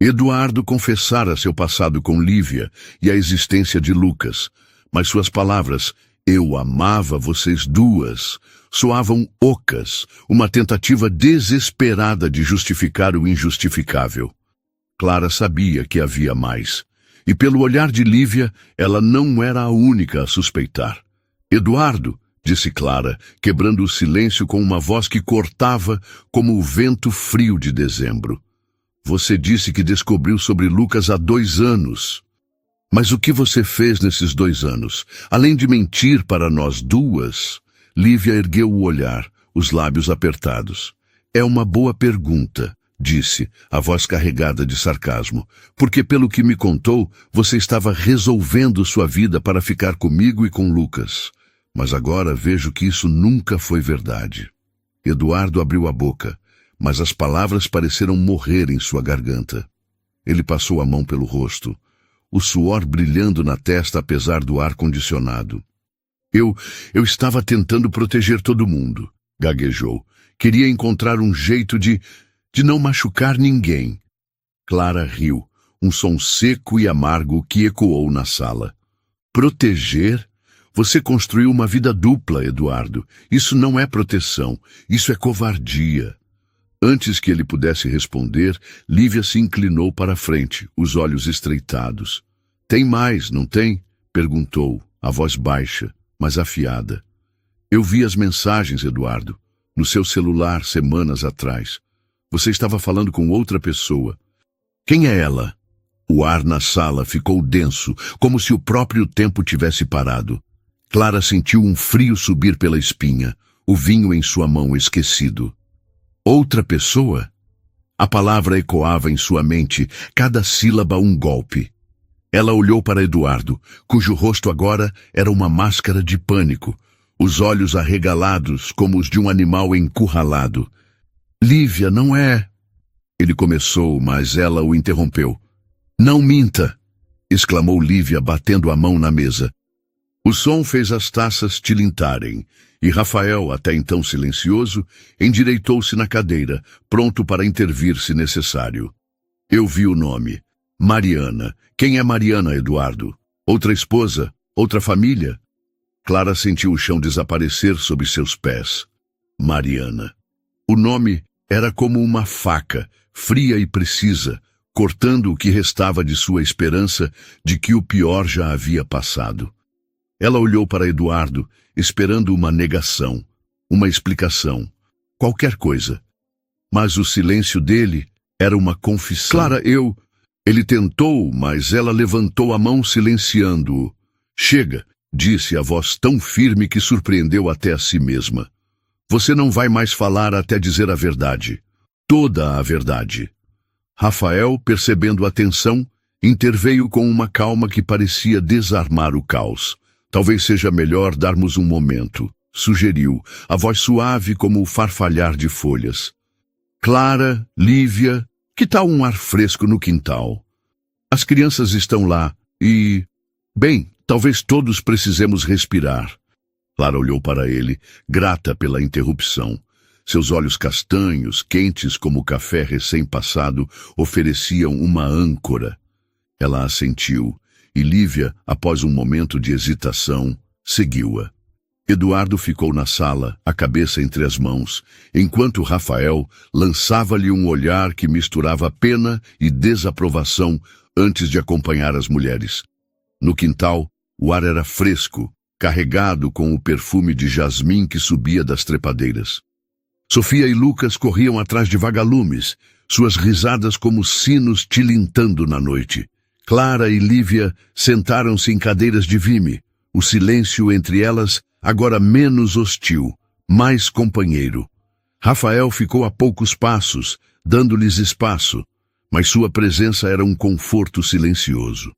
Eduardo confessara seu passado com Lívia e a existência de Lucas, mas suas palavras, "eu amava vocês duas", soavam ocas, uma tentativa desesperada de justificar o injustificável. Clara sabia que havia mais. E pelo olhar de Lívia, ela não era a única a suspeitar. "Eduardo", disse Clara, quebrando o silêncio com uma voz que cortava como o vento frio de dezembro. "Você disse que descobriu sobre Lucas há 2 anos. Mas o que você fez nesses 2 anos? Além de mentir para nós duas?" Lívia ergueu o olhar, os lábios apertados. "É uma boa pergunta", disse, a voz carregada de sarcasmo, "porque pelo que me contou, você estava resolvendo sua vida para ficar comigo e com Lucas. Mas agora vejo que isso nunca foi verdade." Eduardo abriu a boca, mas as palavras pareceram morrer em sua garganta. Ele passou a mão pelo rosto, o suor brilhando na testa apesar do ar-condicionado. Eu estava tentando proteger todo mundo", gaguejou. "Queria encontrar um jeito de não machucar ninguém." Clara riu, um som seco e amargo que ecoou na sala. "Proteger? Você construiu uma vida dupla, Eduardo. Isso não é proteção, isso é covardia." Antes que ele pudesse responder, Lívia se inclinou para a frente, os olhos estreitados. "Tem mais, não tem?" perguntou, a voz baixa, mas afiada. "Eu vi as mensagens, Eduardo, no seu celular semanas atrás. Você estava falando com outra pessoa. Quem é ela?" O ar na sala ficou denso, como se o próprio tempo tivesse parado. Clara sentiu um frio subir pela espinha, o vinho em sua mão esquecido. Outra pessoa? A palavra ecoava em sua mente, cada sílaba um golpe. Ela olhou para Eduardo, cujo rosto agora era uma máscara de pânico, os olhos arregalados como os de um animal encurralado. Lívia, não é... Ele começou, mas ela o interrompeu. Não minta! Exclamou Lívia, batendo a mão na mesa. O som fez as taças tilintarem, e Rafael, até então silencioso, endireitou-se na cadeira, pronto para intervir se necessário. Eu vi o nome. Mariana. Quem é Mariana, Eduardo? Outra esposa? Outra família? Clara sentiu o chão desaparecer sob seus pés. Mariana. O nome era como uma faca, fria e precisa, cortando o que restava de sua esperança de que o pior já havia passado. Ela olhou para Eduardo, esperando uma negação, uma explicação, qualquer coisa. Mas o silêncio dele era uma confissão. Clara, eu... Ele tentou, mas ela levantou a mão silenciando-o. Chega, disse a voz tão firme que surpreendeu até a si mesma. Você não vai mais falar até dizer a verdade. Toda a verdade. Rafael, percebendo a tensão, interveio com uma calma que parecia desarmar o caos. Talvez seja melhor darmos um momento, sugeriu, a voz suave como o farfalhar de folhas. Clara, Lívia, que tal um ar fresco no quintal? As crianças estão lá e... Bem, talvez todos precisemos respirar. Clara olhou para ele, grata pela interrupção. Seus olhos castanhos, quentes como o café recém-passado, ofereciam uma âncora. Ela assentiu, e Lívia, após um momento de hesitação, seguiu-a. Eduardo ficou na sala, a cabeça entre as mãos, enquanto Rafael lançava-lhe um olhar que misturava pena e desaprovação antes de acompanhar as mulheres. No quintal, o ar era fresco, carregado com o perfume de jasmim que subia das trepadeiras. Sofia e Lucas corriam atrás de vagalumes, suas risadas como sinos tilintando na noite. Clara e Lívia sentaram-se em cadeiras de vime, o silêncio entre elas agora menos hostil, mais companheiro. Rafael ficou a poucos passos, dando-lhes espaço, mas sua presença era um conforto silencioso.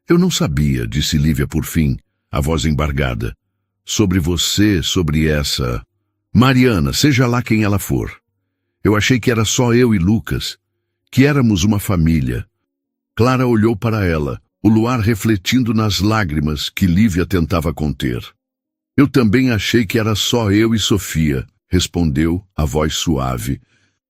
Eu não sabia, disse Lívia por fim, a voz embargada. Sobre você, sobre essa... Mariana, seja lá quem ela for. Eu achei que era só eu e Lucas, que éramos uma família. Clara olhou para ela, o luar refletindo nas lágrimas que Lívia tentava conter. Eu também achei que era só eu e Sofia, respondeu a voz suave.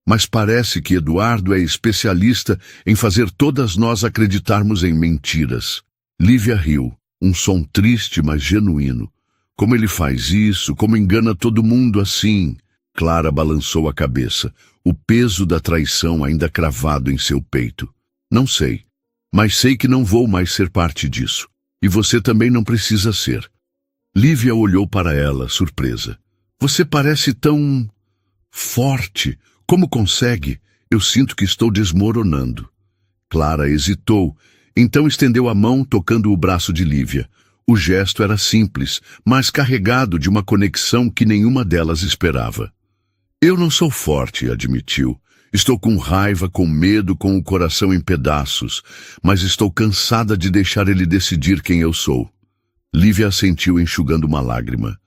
Mas parece que Eduardo é especialista em fazer todas nós acreditarmos em mentiras. Lívia riu, um som triste, mas genuíno. Como ele faz isso? Como engana todo mundo assim? Clara balançou a cabeça, o peso da traição ainda cravado em seu peito. Não sei, mas sei que não vou mais ser parte disso. E você também não precisa ser. Lívia olhou para ela, surpresa. Você parece tão... forte. Como consegue? Eu sinto que estou desmoronando. Clara hesitou, então estendeu a mão tocando o braço de Lívia. O gesto era simples, mas carregado de uma conexão que nenhuma delas esperava. Eu não sou forte, admitiu. Estou com raiva, com medo, com o coração em pedaços, mas estou cansada de deixar ele decidir quem eu sou. Lívia assentiu enxugando uma lágrima.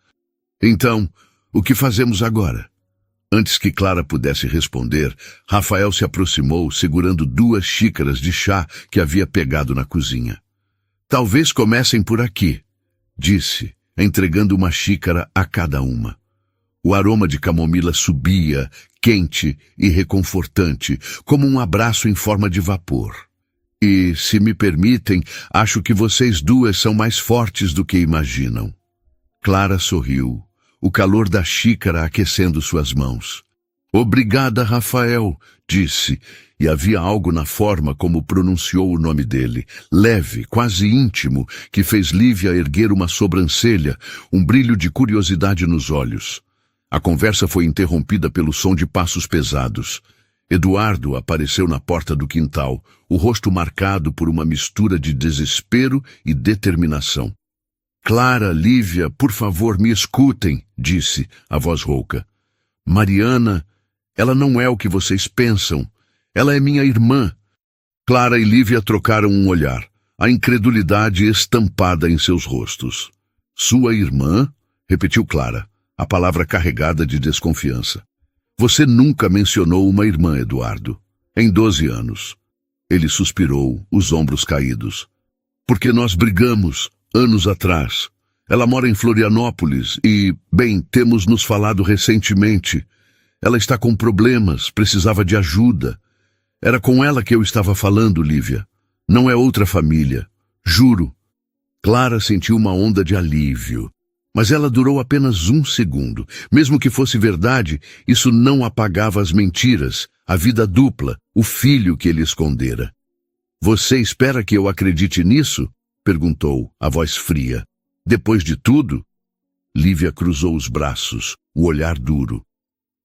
Então, o que fazemos agora? Antes que Clara pudesse responder, Rafael se aproximou, segurando 2 xícaras de chá que havia pegado na cozinha. Talvez comecem por aqui, disse, entregando uma xícara a cada uma. O aroma de camomila subia, quente e reconfortante, como um abraço em forma de vapor. E, se me permitem, acho que vocês 2 são mais fortes do que imaginam. Clara sorriu, o calor da xícara aquecendo suas mãos. Obrigada, Rafael, disse, e havia algo na forma como pronunciou o nome dele, leve, quase íntimo, que fez Lívia erguer uma sobrancelha, um brilho de curiosidade nos olhos. A conversa foi interrompida pelo som de passos pesados. Eduardo apareceu na porta do quintal, o rosto marcado por uma mistura de desespero e determinação. Clara, Lívia, por favor, me escutem, disse a voz rouca. Mariana, ela não é o que vocês pensam. Ela é minha irmã. Clara e Lívia trocaram um olhar, a incredulidade estampada em seus rostos. Sua irmã? Repetiu Clara, a palavra carregada de desconfiança. Você nunca mencionou uma irmã, Eduardo. Em 12 anos. Ele suspirou, os ombros caídos. Porque nós brigamos, anos atrás. Ela mora em Florianópolis e, bem, temos nos falado recentemente. Ela está com problemas, precisava de ajuda. Era com ela que eu estava falando, Lívia. Não é outra família. Juro. Clara sentiu uma onda de alívio. Mas ela durou apenas 1 segundo. Mesmo que fosse verdade, isso não apagava as mentiras, a vida dupla, o filho que ele escondera. Você espera que eu acredite nisso? Perguntou, a voz fria. Depois de tudo? Lívia cruzou os braços, o olhar duro.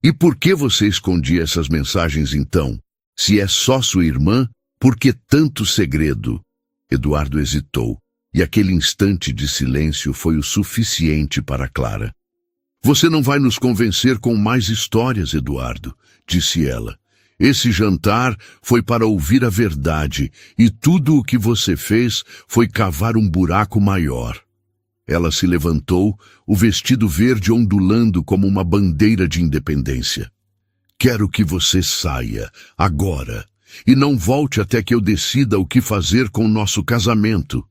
E por que você escondia essas mensagens então? Se é só sua irmã, por que tanto segredo? Eduardo hesitou. E aquele instante de silêncio foi o suficiente para Clara. Você não vai nos convencer com mais histórias, Eduardo, disse ela. Esse jantar foi para ouvir a verdade, e tudo o que você fez foi cavar um buraco maior. Ela se levantou, o vestido verde ondulando como uma bandeira de independência. Quero que você saia, agora, e não volte até que eu decida o que fazer com nosso casamento.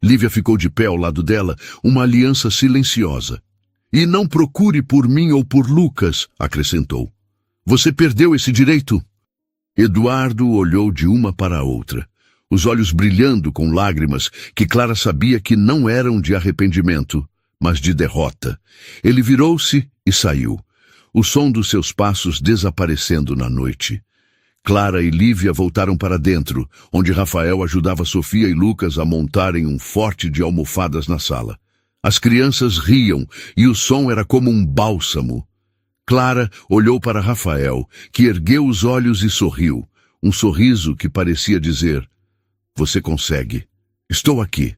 Lívia ficou de pé ao lado dela, uma aliança silenciosa. E não procure por mim ou por Lucas, acrescentou. Você perdeu esse direito? Eduardo olhou de uma para a outra, os olhos brilhando com lágrimas que Clara sabia que não eram de arrependimento, mas de derrota. Ele virou-se e saiu, o som dos seus passos desaparecendo na noite. Clara e Lívia voltaram para dentro, onde Rafael ajudava Sofia e Lucas a montarem um forte de almofadas na sala. As crianças riam e o som era como um bálsamo. Clara olhou para Rafael, que ergueu os olhos e sorriu, um sorriso que parecia dizer: Você consegue. Estou aqui.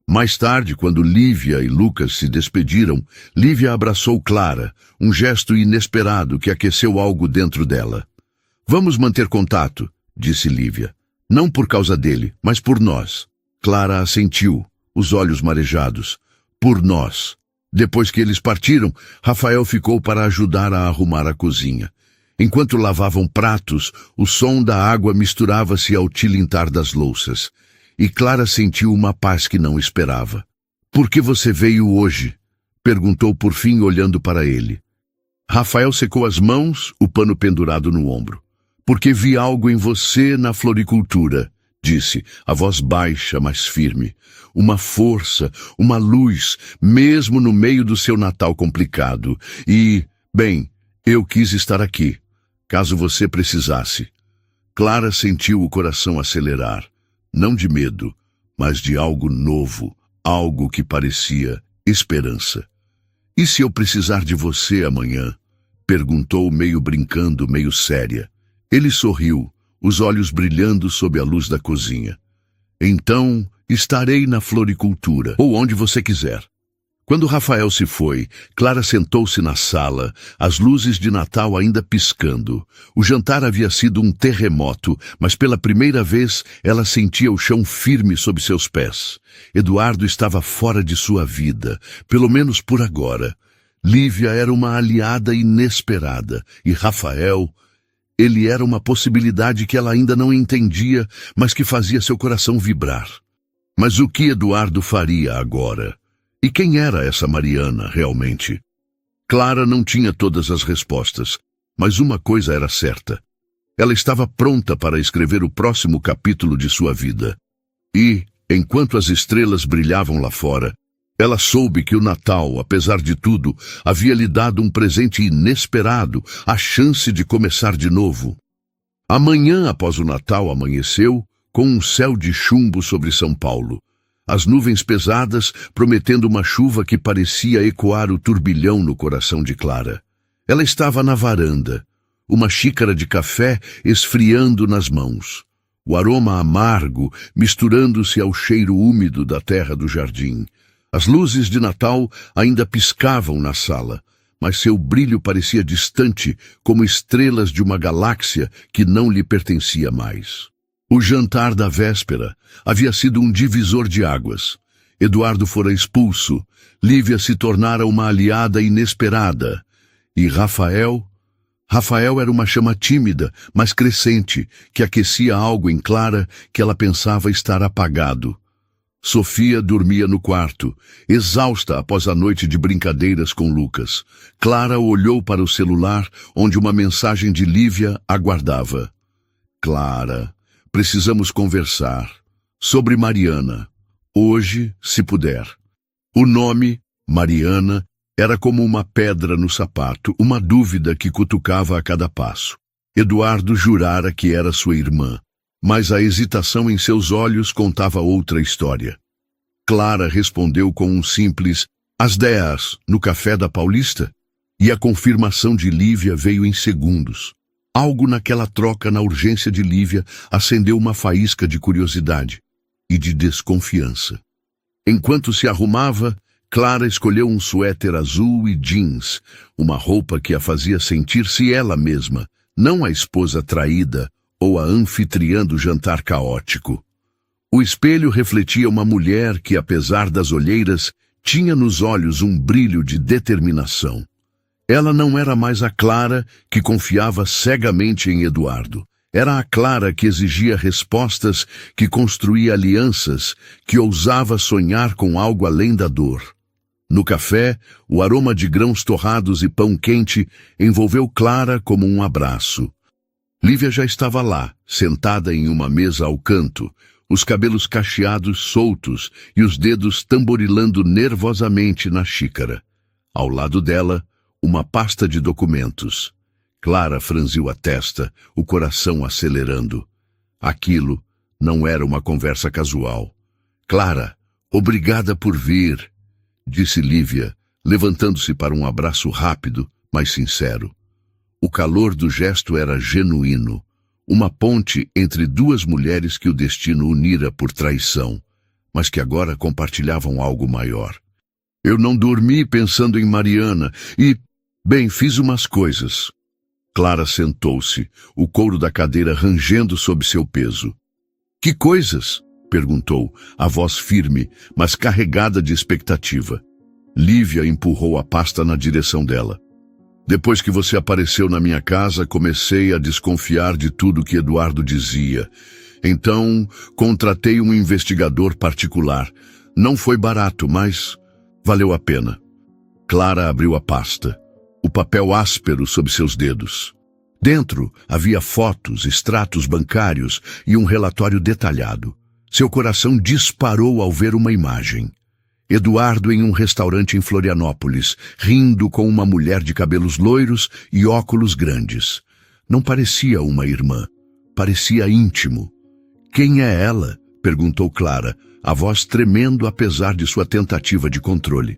Mais tarde, quando Lívia e Lucas se despediram, Lívia abraçou Clara, um gesto inesperado que aqueceu algo dentro dela. Vamos manter contato, disse Lívia. Não por causa dele, mas por nós. Clara assentiu, os olhos marejados. Por nós. Depois que eles partiram, Rafael ficou para ajudar a arrumar a cozinha. Enquanto lavavam pratos, o som da água misturava-se ao tilintar das louças. E Clara sentiu uma paz que não esperava. Por que você veio hoje? Perguntou por fim, olhando para ele. Rafael secou as mãos, o pano pendurado no ombro. Porque vi algo em você na floricultura, disse, a voz baixa, mas firme. Uma força, uma luz, mesmo no meio do seu Natal complicado. E, bem, eu quis estar aqui, caso você precisasse. Clara sentiu o coração acelerar, não de medo, mas de algo novo, algo que parecia esperança. E se eu precisar de você amanhã? Perguntou meio brincando, meio séria. Ele sorriu, os olhos brilhando sob a luz da cozinha. Então, estarei na floricultura, ou onde você quiser. Quando Rafael se foi, Clara sentou-se na sala, as luzes de Natal ainda piscando. O jantar havia sido um terremoto, mas pela primeira vez ela sentia o chão firme sob seus pés. Eduardo estava fora de sua vida, pelo menos por agora. Lívia era uma aliada inesperada, e Rafael... Ele era uma possibilidade que ela ainda não entendia, mas que fazia seu coração vibrar. Mas o que Eduardo faria agora? E quem era essa Mariana, realmente? Clara não tinha todas as respostas, mas uma coisa era certa. Ela estava pronta para escrever o próximo capítulo de sua vida. E, enquanto as estrelas brilhavam lá fora, ela soube que o Natal, apesar de tudo, havia lhe dado um presente inesperado, a chance de começar de novo. Amanhã após o Natal amanheceu com um céu de chumbo sobre São Paulo. As nuvens pesadas prometendo uma chuva que parecia ecoar o turbilhão no coração de Clara. Ela estava na varanda, uma xícara de café esfriando nas mãos. O aroma amargo misturando-se ao cheiro úmido da terra do jardim. As luzes de Natal ainda piscavam na sala, mas seu brilho parecia distante, como estrelas de uma galáxia que não lhe pertencia mais. O jantar da véspera havia sido um divisor de águas. Eduardo fora expulso, Lívia se tornara uma aliada inesperada. E Rafael era uma chama tímida, mas crescente, que aquecia algo em Clara que ela pensava estar apagado. Sofia dormia no quarto, exausta após a noite de brincadeiras com Lucas. Clara olhou para o celular, onde uma mensagem de Lívia aguardava. Clara, precisamos conversar. Sobre Mariana. Hoje, se puder. O nome, Mariana, era como uma pedra no sapato, uma dúvida que cutucava a cada passo. Eduardo jurara que era sua irmã, mas a hesitação em seus olhos contava outra história. Clara respondeu com um simples "às 10, no café da Paulista", e a confirmação de Lívia veio em segundos. Algo naquela troca na urgência de Lívia acendeu uma faísca de curiosidade e de desconfiança. Enquanto se arrumava, Clara escolheu um suéter azul e jeans, uma roupa que a fazia sentir-se ela mesma, não a esposa traída ou a anfitriã do jantar caótico. O espelho refletia uma mulher que, apesar das olheiras, tinha nos olhos um brilho de determinação. Ela não era mais a Clara que confiava cegamente em Eduardo. Era a Clara que exigia respostas, que construía alianças, que ousava sonhar com algo além da dor. No café, o aroma de grãos torrados e pão quente envolveu Clara como um abraço. Lívia já estava lá, sentada em uma mesa ao canto, os cabelos cacheados soltos e os dedos tamborilando nervosamente na xícara. Ao lado dela, uma pasta de documentos. Clara franziu a testa, o coração acelerando. Aquilo não era uma conversa casual. "Clara, obrigada por vir", disse Lívia, levantando-se para um abraço rápido, mas sincero. O calor do gesto era genuíno, uma ponte entre duas mulheres que o destino unira por traição, mas que agora compartilhavam algo maior. "Eu não dormi pensando em Mariana e, bem, fiz umas coisas." Clara sentou-se, o couro da cadeira rangendo sob seu peso. "Que coisas?" perguntou, a voz firme, mas carregada de expectativa. Lívia empurrou a pasta na direção dela. "Depois que você apareceu na minha casa, comecei a desconfiar de tudo que Eduardo dizia. Então, contratei um investigador particular. Não foi barato, mas valeu a pena." Clara abriu a pasta, o papel áspero sob seus dedos. Dentro havia fotos, extratos bancários e um relatório detalhado. Seu coração disparou ao ver uma imagem. Eduardo em um restaurante em Florianópolis, rindo com uma mulher de cabelos loiros e óculos grandes. Não parecia uma irmã, parecia íntimo. "Quem é ela?" perguntou Clara, a voz tremendo apesar de sua tentativa de controle.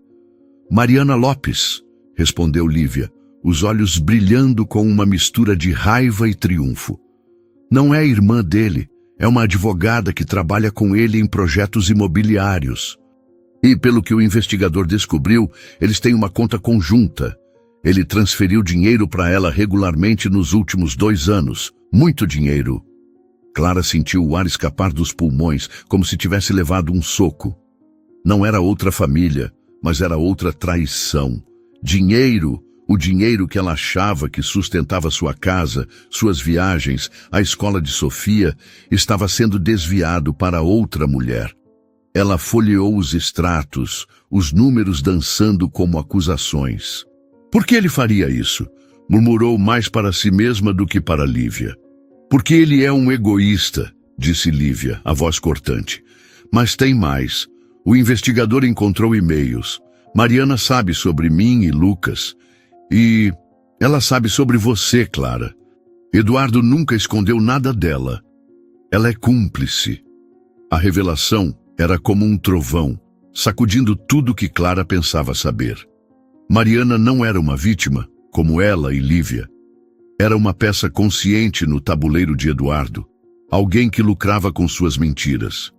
"Mariana Lopes", respondeu Lívia, os olhos brilhando com uma mistura de raiva e triunfo. "Não é irmã dele, é uma advogada que trabalha com ele em projetos imobiliários. E, pelo que o investigador descobriu, eles têm uma conta conjunta. Ele transferiu dinheiro para ela regularmente nos últimos 2 anos. Muito dinheiro." Clara sentiu o ar escapar dos pulmões, como se tivesse levado um soco. Não era outra família, mas era outra traição. Dinheiro, o dinheiro que ela achava que sustentava sua casa, suas viagens, a escola de Sofia, estava sendo desviado para outra mulher. Ela folheou os extratos, os números dançando como acusações. "Por que ele faria isso?" murmurou mais para si mesma do que para Lívia. "Porque ele é um egoísta", disse Lívia, a voz cortante. "Mas tem mais. O investigador encontrou e-mails. Mariana sabe sobre mim e Lucas. E ela sabe sobre você, Clara. Eduardo nunca escondeu nada dela. Ela é cúmplice." A revelação era como um trovão, sacudindo tudo que Clara pensava saber. Mariana não era uma vítima, como ela e Lívia. Era uma peça consciente no tabuleiro de Eduardo, alguém que lucrava com suas mentiras.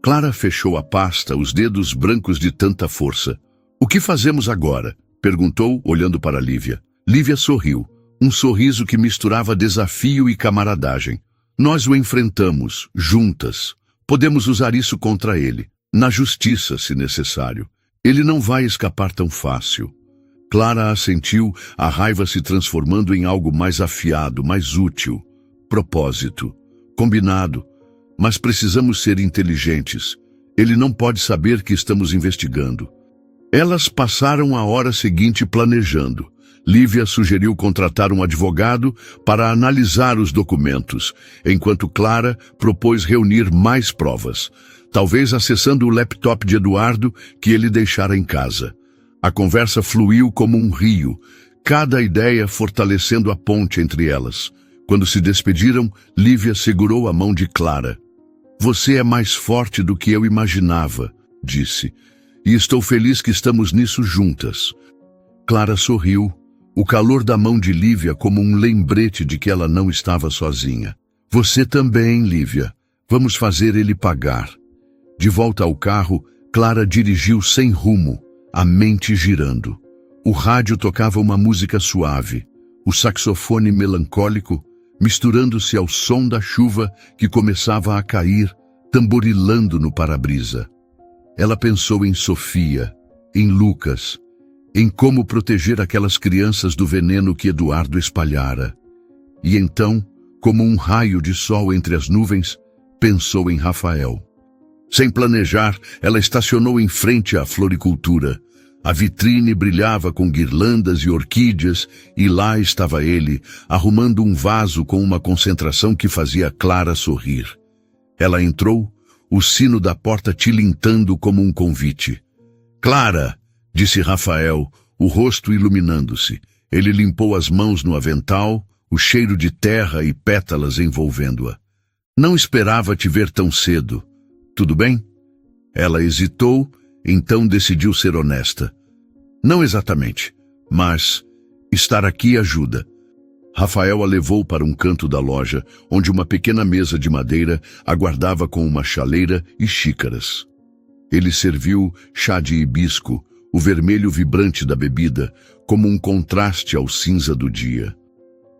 Clara fechou a pasta, os dedos brancos de tanta força. O que fazemos agora? Perguntou, olhando para Lívia. Lívia sorriu, um sorriso que misturava desafio e camaradagem. Nós o enfrentamos, juntas. Podemos usar isso contra ele, na justiça, se necessário. Ele não vai escapar tão fácil. Clara assentiu, a raiva se transformando em algo mais afiado, mais útil. Propósito. Combinado. Mas precisamos ser inteligentes. Ele não pode saber que estamos investigando. Elas passaram a hora seguinte planejando. Lívia sugeriu contratar um advogado para analisar os documentos, enquanto Clara propôs reunir mais provas, talvez acessando o laptop de Eduardo que ele deixara em casa. A conversa fluiu como um rio, cada ideia fortalecendo a ponte entre elas. Quando se despediram, Lívia segurou a mão de Clara. Você é mais forte do que eu imaginava, disse, e estou feliz que estamos nisso juntas. Clara sorriu, o calor da mão de Lívia como um lembrete de que ela não estava sozinha. Você também, Lívia. Vamos fazer ele pagar. De volta ao carro, Clara dirigiu sem rumo, a mente girando. O rádio tocava uma música suave, o saxofone melancólico, misturando-se ao som da chuva que começava a cair, tamborilando no para-brisa. Ela pensou em Sofia, em Lucas, em como proteger aquelas crianças do veneno que Eduardo espalhara. E então, como um raio de sol entre as nuvens, pensou em Rafael. Sem planejar, ela estacionou em frente à floricultura. A vitrine brilhava com guirlandas e orquídeas, e lá estava ele, arrumando um vaso com uma concentração que fazia Clara sorrir. Ela entrou, o sino da porta tilintando como um convite. Clara, disse Rafael, o rosto iluminando-se. Ele limpou as mãos no avental, o cheiro de terra e pétalas envolvendo-a. Não esperava te ver tão cedo. Tudo bem? Ela hesitou, então decidiu ser honesta. Não exatamente, mas estar aqui ajuda. Rafael a levou para um canto da loja, onde uma pequena mesa de madeira aguardava com uma chaleira e xícaras. Ele serviu chá de hibisco, o vermelho vibrante da bebida, como um contraste ao cinza do dia.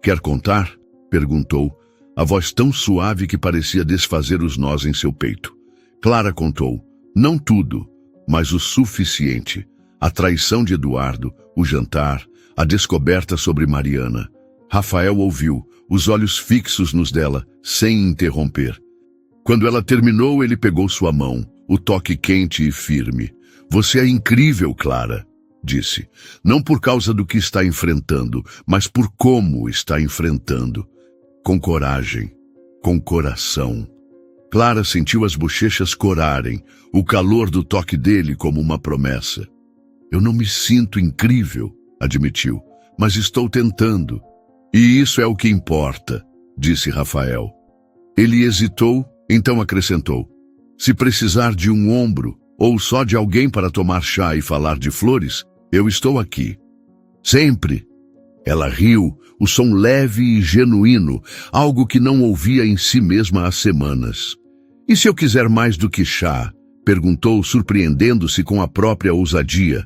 Quer contar? Perguntou, a voz tão suave que parecia desfazer os nós em seu peito. Clara contou, não tudo, mas o suficiente. A traição de Eduardo, o jantar, a descoberta sobre Mariana. Rafael ouviu, os olhos fixos nos dela, sem interromper. Quando ela terminou, ele pegou sua mão, o toque quente e firme. Você é incrível, Clara, disse. Não por causa do que está enfrentando, mas por como está enfrentando. Com coragem, com coração. Clara sentiu as bochechas corarem, o calor do toque dele como uma promessa. Eu não me sinto incrível, admitiu, mas estou tentando. E isso é o que importa, disse Rafael. Ele hesitou, então acrescentou. Se precisar de um ombro, ou só de alguém para tomar chá e falar de flores, eu estou aqui. Sempre. Ela riu, o som leve e genuíno, algo que não ouvia em si mesma há semanas. E se eu quiser mais do que chá? Perguntou, surpreendendo-se com a própria ousadia.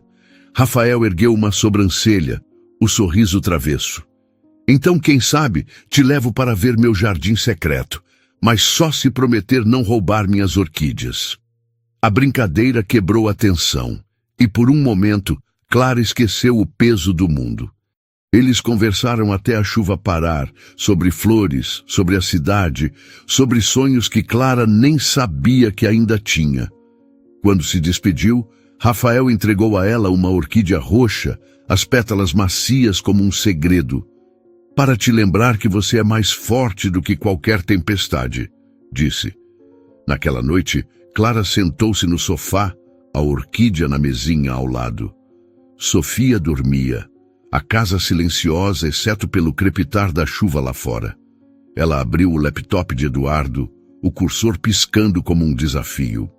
Rafael ergueu uma sobrancelha, o sorriso travesso. Então, quem sabe, te levo para ver meu jardim secreto, mas só se prometer não roubar minhas orquídeas. A brincadeira quebrou a tensão, e por um momento, Clara esqueceu o peso do mundo. Eles conversaram até a chuva parar, sobre flores, sobre a cidade, sobre sonhos que Clara nem sabia que ainda tinha. Quando se despediu, Rafael entregou a ela uma orquídea roxa, as pétalas macias como um segredo. Para te lembrar que você é mais forte do que qualquer tempestade, disse. Naquela noite, Clara sentou-se no sofá, a orquídea na mesinha ao lado. Sofia dormia, a casa silenciosa exceto pelo crepitar da chuva lá fora. Ela abriu o laptop de Eduardo, o cursor piscando como um desafio.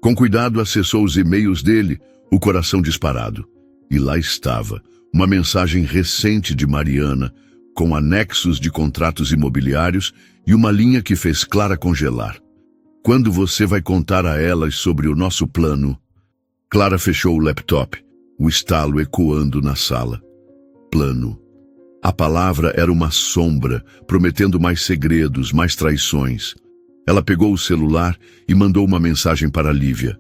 Com cuidado acessou os e-mails dele, o coração disparado. E lá estava, uma mensagem recente de Mariana, com anexos de contratos imobiliários e uma linha que fez Clara congelar. Quando você vai contar a elas sobre o nosso plano? Clara fechou o laptop, o estalo ecoando na sala. Plano. A palavra era uma sombra, prometendo mais segredos, mais traições. Ela pegou o celular e mandou uma mensagem para Lívia.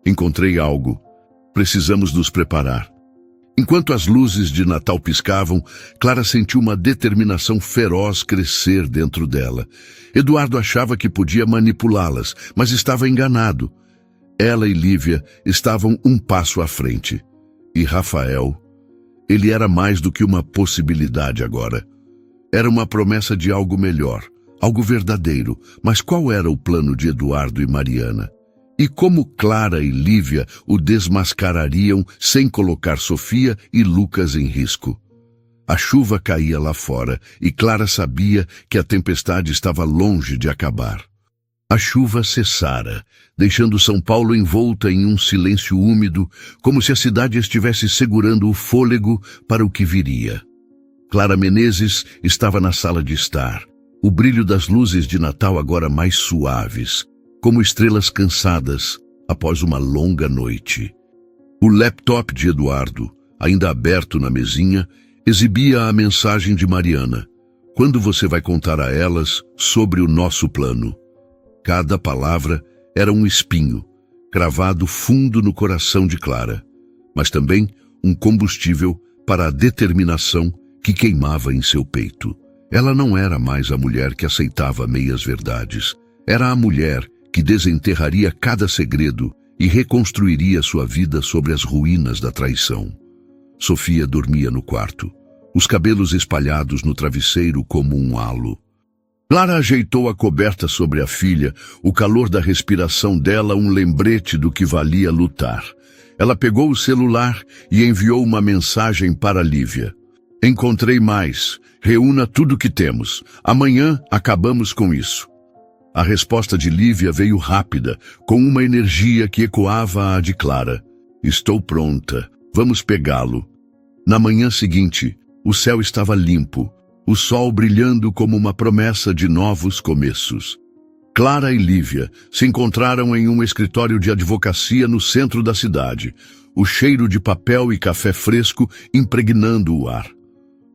Encontrei algo. Precisamos nos preparar. Enquanto as luzes de Natal piscavam, Clara sentiu uma determinação feroz crescer dentro dela. Eduardo achava que podia manipulá-las, mas estava enganado. Ela e Lívia estavam um passo à frente. E Rafael, ele era mais do que uma possibilidade agora. Era uma promessa de algo melhor, algo verdadeiro. Mas qual era o plano de Eduardo e Mariana? E como Clara e Lívia o desmascarariam sem colocar Sofia e Lucas em risco? A chuva caía lá fora e Clara sabia que a tempestade estava longe de acabar. A chuva cessara, deixando São Paulo envolta em um silêncio úmido, como se a cidade estivesse segurando o fôlego para o que viria. Clara Menezes estava na sala de estar, o brilho das luzes de Natal agora mais suaves, como estrelas cansadas após uma longa noite. O laptop de Eduardo, ainda aberto na mesinha, exibia a mensagem de Mariana. Quando você vai contar a elas sobre o nosso plano? Cada palavra era um espinho, cravado fundo no coração de Clara, mas também um combustível para a determinação que queimava em seu peito. Ela não era mais a mulher que aceitava meias-verdades. Era a mulher que desenterraria cada segredo e reconstruiria sua vida sobre as ruínas da traição. Sofia dormia no quarto, os cabelos espalhados no travesseiro como um halo. Clara ajeitou a coberta sobre a filha, o calor da respiração dela um lembrete do que valia lutar. Ela pegou o celular e enviou uma mensagem para Lívia. Encontrei mais. Reúna tudo que temos. Amanhã acabamos com isso. A resposta de Lívia veio rápida, com uma energia que ecoava a de Clara. Estou pronta. Vamos pegá-lo. Na manhã seguinte, o céu estava limpo, o sol brilhando como uma promessa de novos começos. Clara e Lívia se encontraram em um escritório de advocacia no centro da cidade, o cheiro de papel e café fresco impregnando o ar.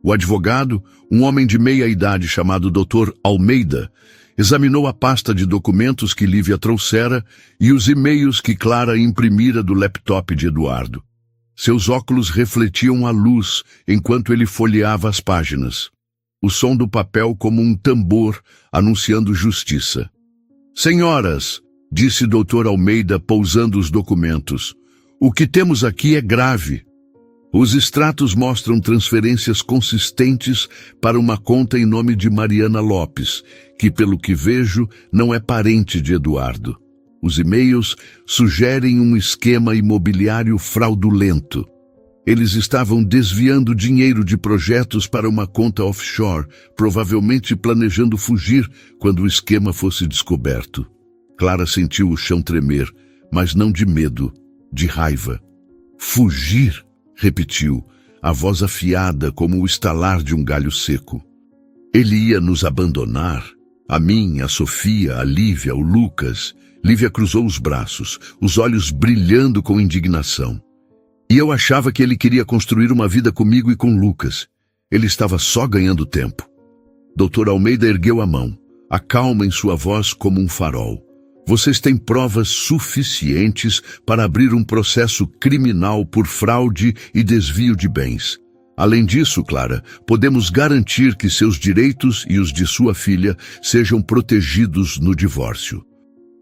O advogado, um homem de meia idade chamado Dr. Almeida, examinou a pasta de documentos que Lívia trouxera e os e-mails que Clara imprimira do laptop de Eduardo. Seus óculos refletiam a luz enquanto ele folheava as páginas. O som do papel como um tambor anunciando justiça. Senhoras, disse Dr. Almeida pousando os documentos, o que temos aqui é grave. Os extratos mostram transferências consistentes para uma conta em nome de Mariana Lopes, que, pelo que vejo, não é parente de Eduardo. Os e-mails sugerem um esquema imobiliário fraudulento. Eles estavam desviando dinheiro de projetos para uma conta offshore, provavelmente planejando fugir quando o esquema fosse descoberto. Clara sentiu o chão tremer, mas não de medo, de raiva. Fugir? Repetiu, a voz afiada como o estalar de um galho seco. Ele ia nos abandonar? A mim, a Sofia, a Lívia, o Lucas. Lívia cruzou os braços, os olhos brilhando com indignação. E eu achava que ele queria construir uma vida comigo e com Lucas. Ele estava só ganhando tempo. Dr. Almeida ergueu a mão, a calma em sua voz como um farol. Vocês têm provas suficientes para abrir um processo criminal por fraude e desvio de bens. Além disso, Clara, podemos garantir que seus direitos e os de sua filha sejam protegidos no divórcio.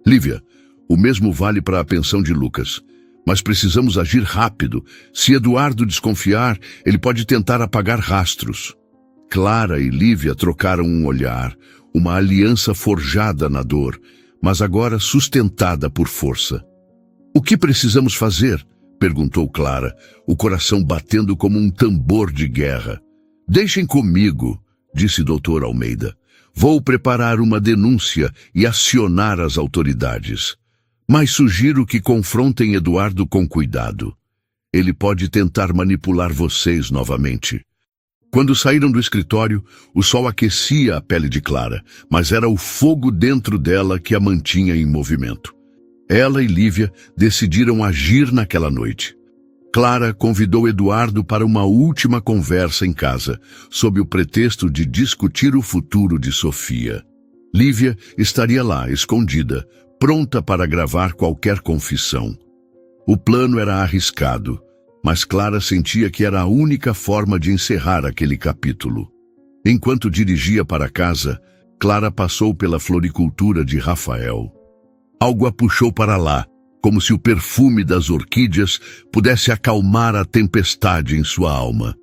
Lívia, o mesmo vale para a pensão de Lucas. Mas precisamos agir rápido. Se Eduardo desconfiar, ele pode tentar apagar rastros. Clara e Lívia trocaram um olhar, uma aliança forjada na dor, mas agora sustentada por força. O que precisamos fazer? Perguntou Clara, o coração batendo como um tambor de guerra. Deixem comigo, disse Dr. Almeida. Vou preparar uma denúncia e acionar as autoridades. Mas sugiro que confrontem Eduardo com cuidado. Ele pode tentar manipular vocês novamente. Quando saíram do escritório, o sol aquecia a pele de Clara, mas era o fogo dentro dela que a mantinha em movimento. Ela e Lívia decidiram agir naquela noite. Clara convidou Eduardo para uma última conversa em casa, sob o pretexto de discutir o futuro de Sofia. Lívia estaria lá, escondida, pronta para gravar qualquer confissão. O plano era arriscado, mas Clara sentia que era a única forma de encerrar aquele capítulo. Enquanto dirigia para casa, Clara passou pela floricultura de Rafael. Algo a puxou para lá, como se o perfume das orquídeas pudesse acalmar a tempestade em sua alma.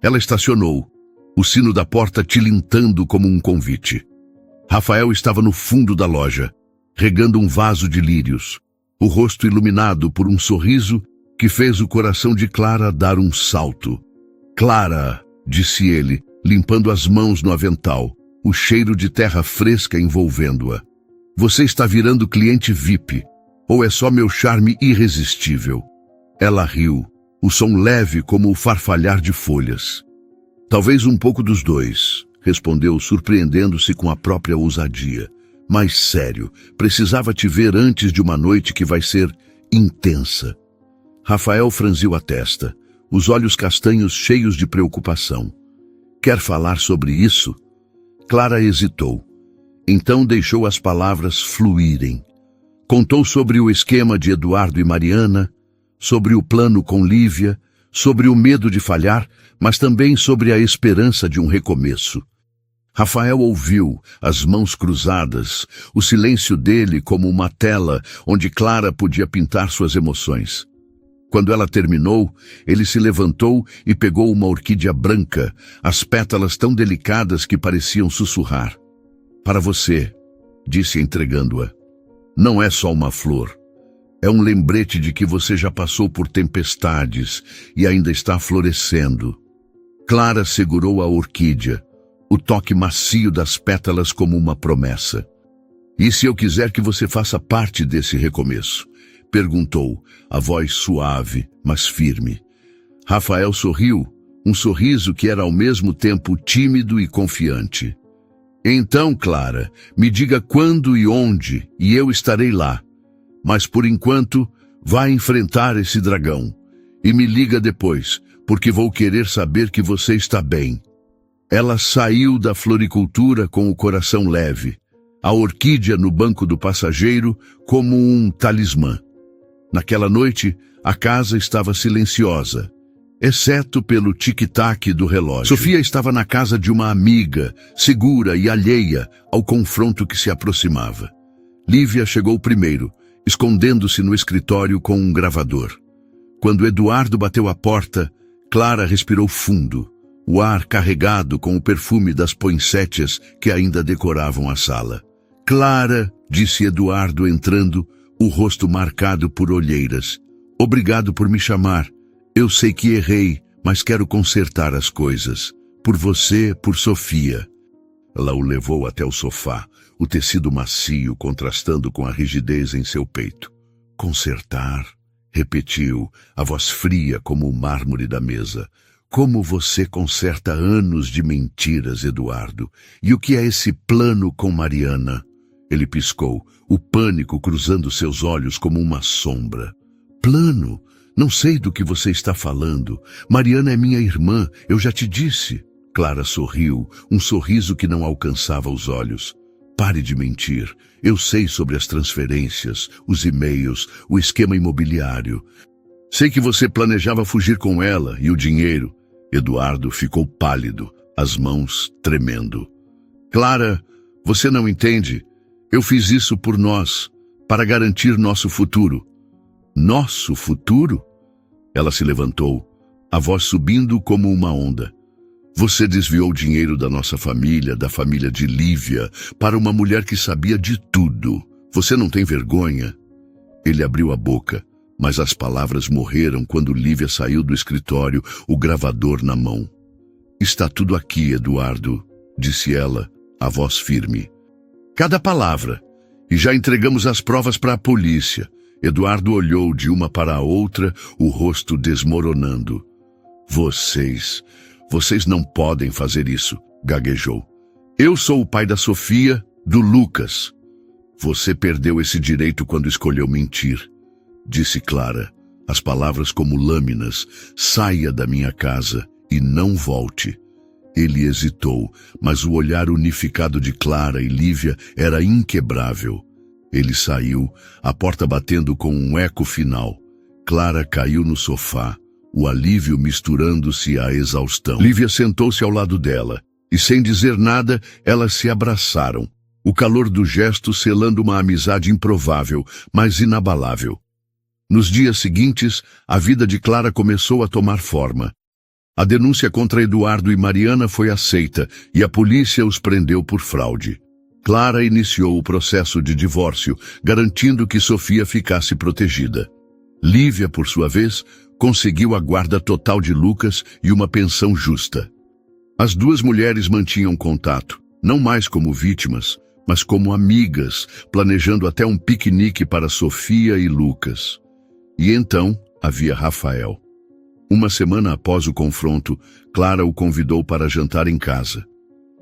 Ela estacionou, o sino da porta tilintando como um convite. Rafael estava no fundo da loja, regando um vaso de lírios, o rosto iluminado por um sorriso que fez o coração de Clara dar um salto. "Clara", disse ele, limpando as mãos no avental, o cheiro de terra fresca envolvendo-a. "Você está virando cliente VIP, ou é só meu charme irresistível?" Ela riu, o som leve como o farfalhar de folhas. "Talvez um pouco dos dois", respondeu, surpreendendo-se com a própria ousadia. "Mas sério, precisava te ver antes de uma noite que vai ser intensa." Rafael franziu a testa, os olhos castanhos cheios de preocupação. "Quer falar sobre isso?" Clara hesitou. Então deixou as palavras fluírem. Contou sobre o esquema de Eduardo e Mariana, sobre o plano com Lívia, sobre o medo de falhar, mas também sobre a esperança de um recomeço. Rafael ouviu, as mãos cruzadas, o silêncio dele como uma tela onde Clara podia pintar suas emoções. Quando ela terminou, ele se levantou e pegou uma orquídea branca, as pétalas tão delicadas que pareciam sussurrar. "Para você", disse entregando-a. "Não é só uma flor. É um lembrete de que você já passou por tempestades e ainda está florescendo." Clara segurou a orquídea, o toque macio das pétalas como uma promessa. "E se eu quiser que você faça parte desse recomeço?" perguntou, a voz suave, mas firme. Rafael sorriu, um sorriso que era ao mesmo tempo tímido e confiante. "Então, Clara, me diga quando e onde, e eu estarei lá. Mas por enquanto, vá enfrentar esse dragão. E me liga depois, porque vou querer saber que você está bem." Ela saiu da floricultura com o coração leve, a orquídea no banco do passageiro como um talismã. Naquela noite, a casa estava silenciosa, exceto pelo tic-tac do relógio. Sofia estava na casa de uma amiga, segura e alheia ao confronto que se aproximava. Lívia chegou primeiro, escondendo-se no escritório com um gravador. Quando Eduardo bateu à porta, Clara respirou fundo, o ar carregado com o perfume das poinsettias que ainda decoravam a sala. "Clara", disse Eduardo entrando, o rosto marcado por olheiras. "Obrigado por me chamar. Eu sei que errei, mas quero consertar as coisas. Por você, por Sofia." Ela o levou até o sofá, o tecido macio contrastando com a rigidez em seu peito. "Consertar?" repetiu, a voz fria como o mármore da mesa. "Como você conserta anos de mentiras, Eduardo? E o que é esse plano com Mariana?" Ele piscou, o pânico cruzando seus olhos como uma sombra. "Plano? Não sei do que você está falando. Mariana é minha irmã, eu já te disse." Clara sorriu, um sorriso que não alcançava os olhos. "Pare de mentir. Eu sei sobre as transferências, os e-mails, o esquema imobiliário. Sei que você planejava fugir com ela e o dinheiro." Eduardo ficou pálido, as mãos tremendo. "Clara, você não entende. Eu fiz isso por nós, para garantir nosso futuro." "Nosso futuro?" Ela se levantou, a voz subindo como uma onda. "Você desviou dinheiro da nossa família, da família de Lívia, para uma mulher que sabia de tudo. Você não tem vergonha?" Ele abriu a boca, mas as palavras morreram quando Lívia saiu do escritório, o gravador na mão. "Está tudo aqui, Eduardo", disse ela, a voz firme. "Cada palavra. E já entregamos as provas para a polícia." Eduardo olhou de uma para a outra, o rosto desmoronando. Vocês Vocês não podem fazer isso, gaguejou. Eu sou o pai da Sofia, do Lucas. Você perdeu esse direito quando escolheu mentir, disse Clara, as palavras como lâminas. Saia da minha casa e não volte. Ele hesitou, mas o olhar unificado de Clara e Lívia era inquebrável. Ele saiu, a porta batendo com um eco final. Clara caiu no sofá, o alívio misturando-se à exaustão. Lívia sentou-se ao lado dela, e sem dizer nada, elas se abraçaram. O calor do gesto selando uma amizade improvável, mas inabalável. Nos dias seguintes, a vida de Clara começou a tomar forma. A denúncia contra Eduardo e Mariana foi aceita e a polícia os prendeu por fraude. Clara iniciou o processo de divórcio, garantindo que Sofia ficasse protegida. Lívia, por sua vez, conseguiu a guarda total de Lucas e uma pensão justa. As duas mulheres mantinham contato, não mais como vítimas, mas como amigas, planejando até um piquenique para Sofia e Lucas. E então havia Rafael. Uma semana após o confronto, Clara o convidou para jantar em casa.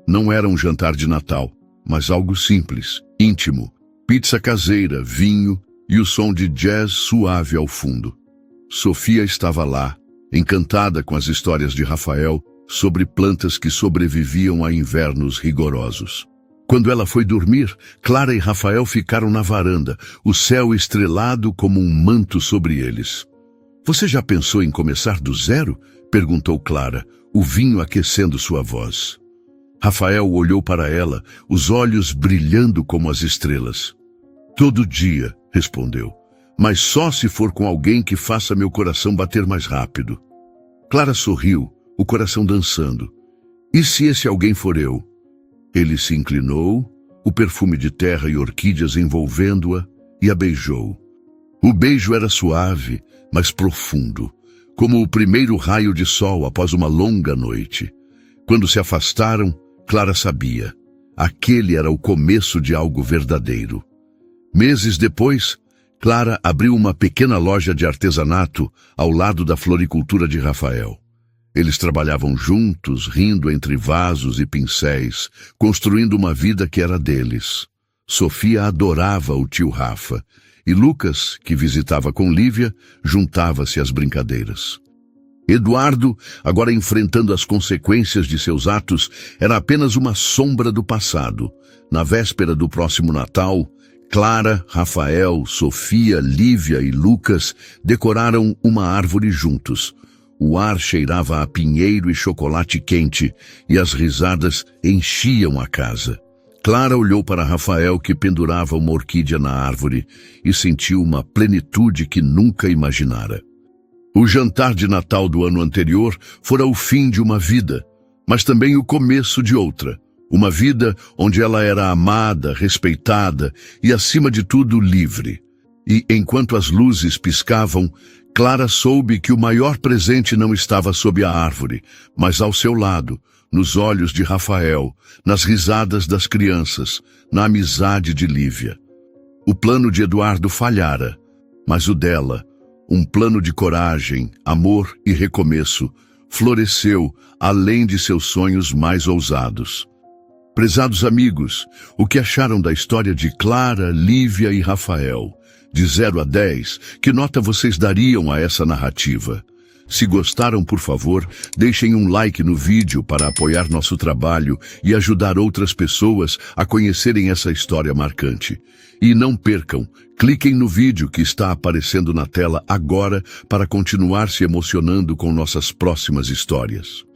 Não era um jantar de Natal, mas algo simples, íntimo. Pizza caseira, vinho e o som de jazz suave ao fundo. Sofia estava lá, encantada com as histórias de Rafael sobre plantas que sobreviviam a invernos rigorosos. Quando ela foi dormir, Clara e Rafael ficaram na varanda, o céu estrelado como um manto sobre eles. Você já pensou em começar do zero? Perguntou Clara, o vinho aquecendo sua voz. Rafael olhou para ela, os olhos brilhando como as estrelas. Todo dia, respondeu, mas só se for com alguém que faça meu coração bater mais rápido. Clara sorriu, o coração dançando. E se esse alguém for eu? Ele se inclinou, o perfume de terra e orquídeas envolvendo-a, e a beijou. O beijo era suave, mas profundo, como o primeiro raio de sol após uma longa noite. Quando se afastaram, Clara sabia. Aquele era o começo de algo verdadeiro. Meses depois, Clara abriu uma pequena loja de artesanato ao lado da floricultura de Rafael. Eles trabalhavam juntos, rindo entre vasos e pincéis, construindo uma vida que era deles. Sofia adorava o tio Rafa, e Lucas, que visitava com Lívia, juntava-se às brincadeiras. Eduardo, agora enfrentando as consequências de seus atos, era apenas uma sombra do passado. Na véspera do próximo Natal, Clara, Rafael, Sofia, Lívia e Lucas decoraram uma árvore juntos. O ar cheirava a pinheiro e chocolate quente, e as risadas enchiam a casa. Clara olhou para Rafael, que pendurava uma orquídea na árvore, e sentiu uma plenitude que nunca imaginara. O jantar de Natal do ano anterior fora o fim de uma vida, mas também o começo de outra. Uma vida onde ela era amada, respeitada e, acima de tudo, livre. E, enquanto as luzes piscavam, Clara soube que o maior presente não estava sob a árvore, mas ao seu lado, nos olhos de Rafael, nas risadas das crianças, na amizade de Lívia. O plano de Eduardo falhara, mas o dela, um plano de coragem, amor e recomeço, floresceu além de seus sonhos mais ousados. Prezados amigos, o que acharam da história de Clara, Lívia e Rafael? De 0 a 10, que nota vocês dariam a essa narrativa? Se gostaram, por favor, deixem um like no vídeo para apoiar nosso trabalho e ajudar outras pessoas a conhecerem essa história marcante. E não percam, cliquem no vídeo que está aparecendo na tela agora para continuar se emocionando com nossas próximas histórias.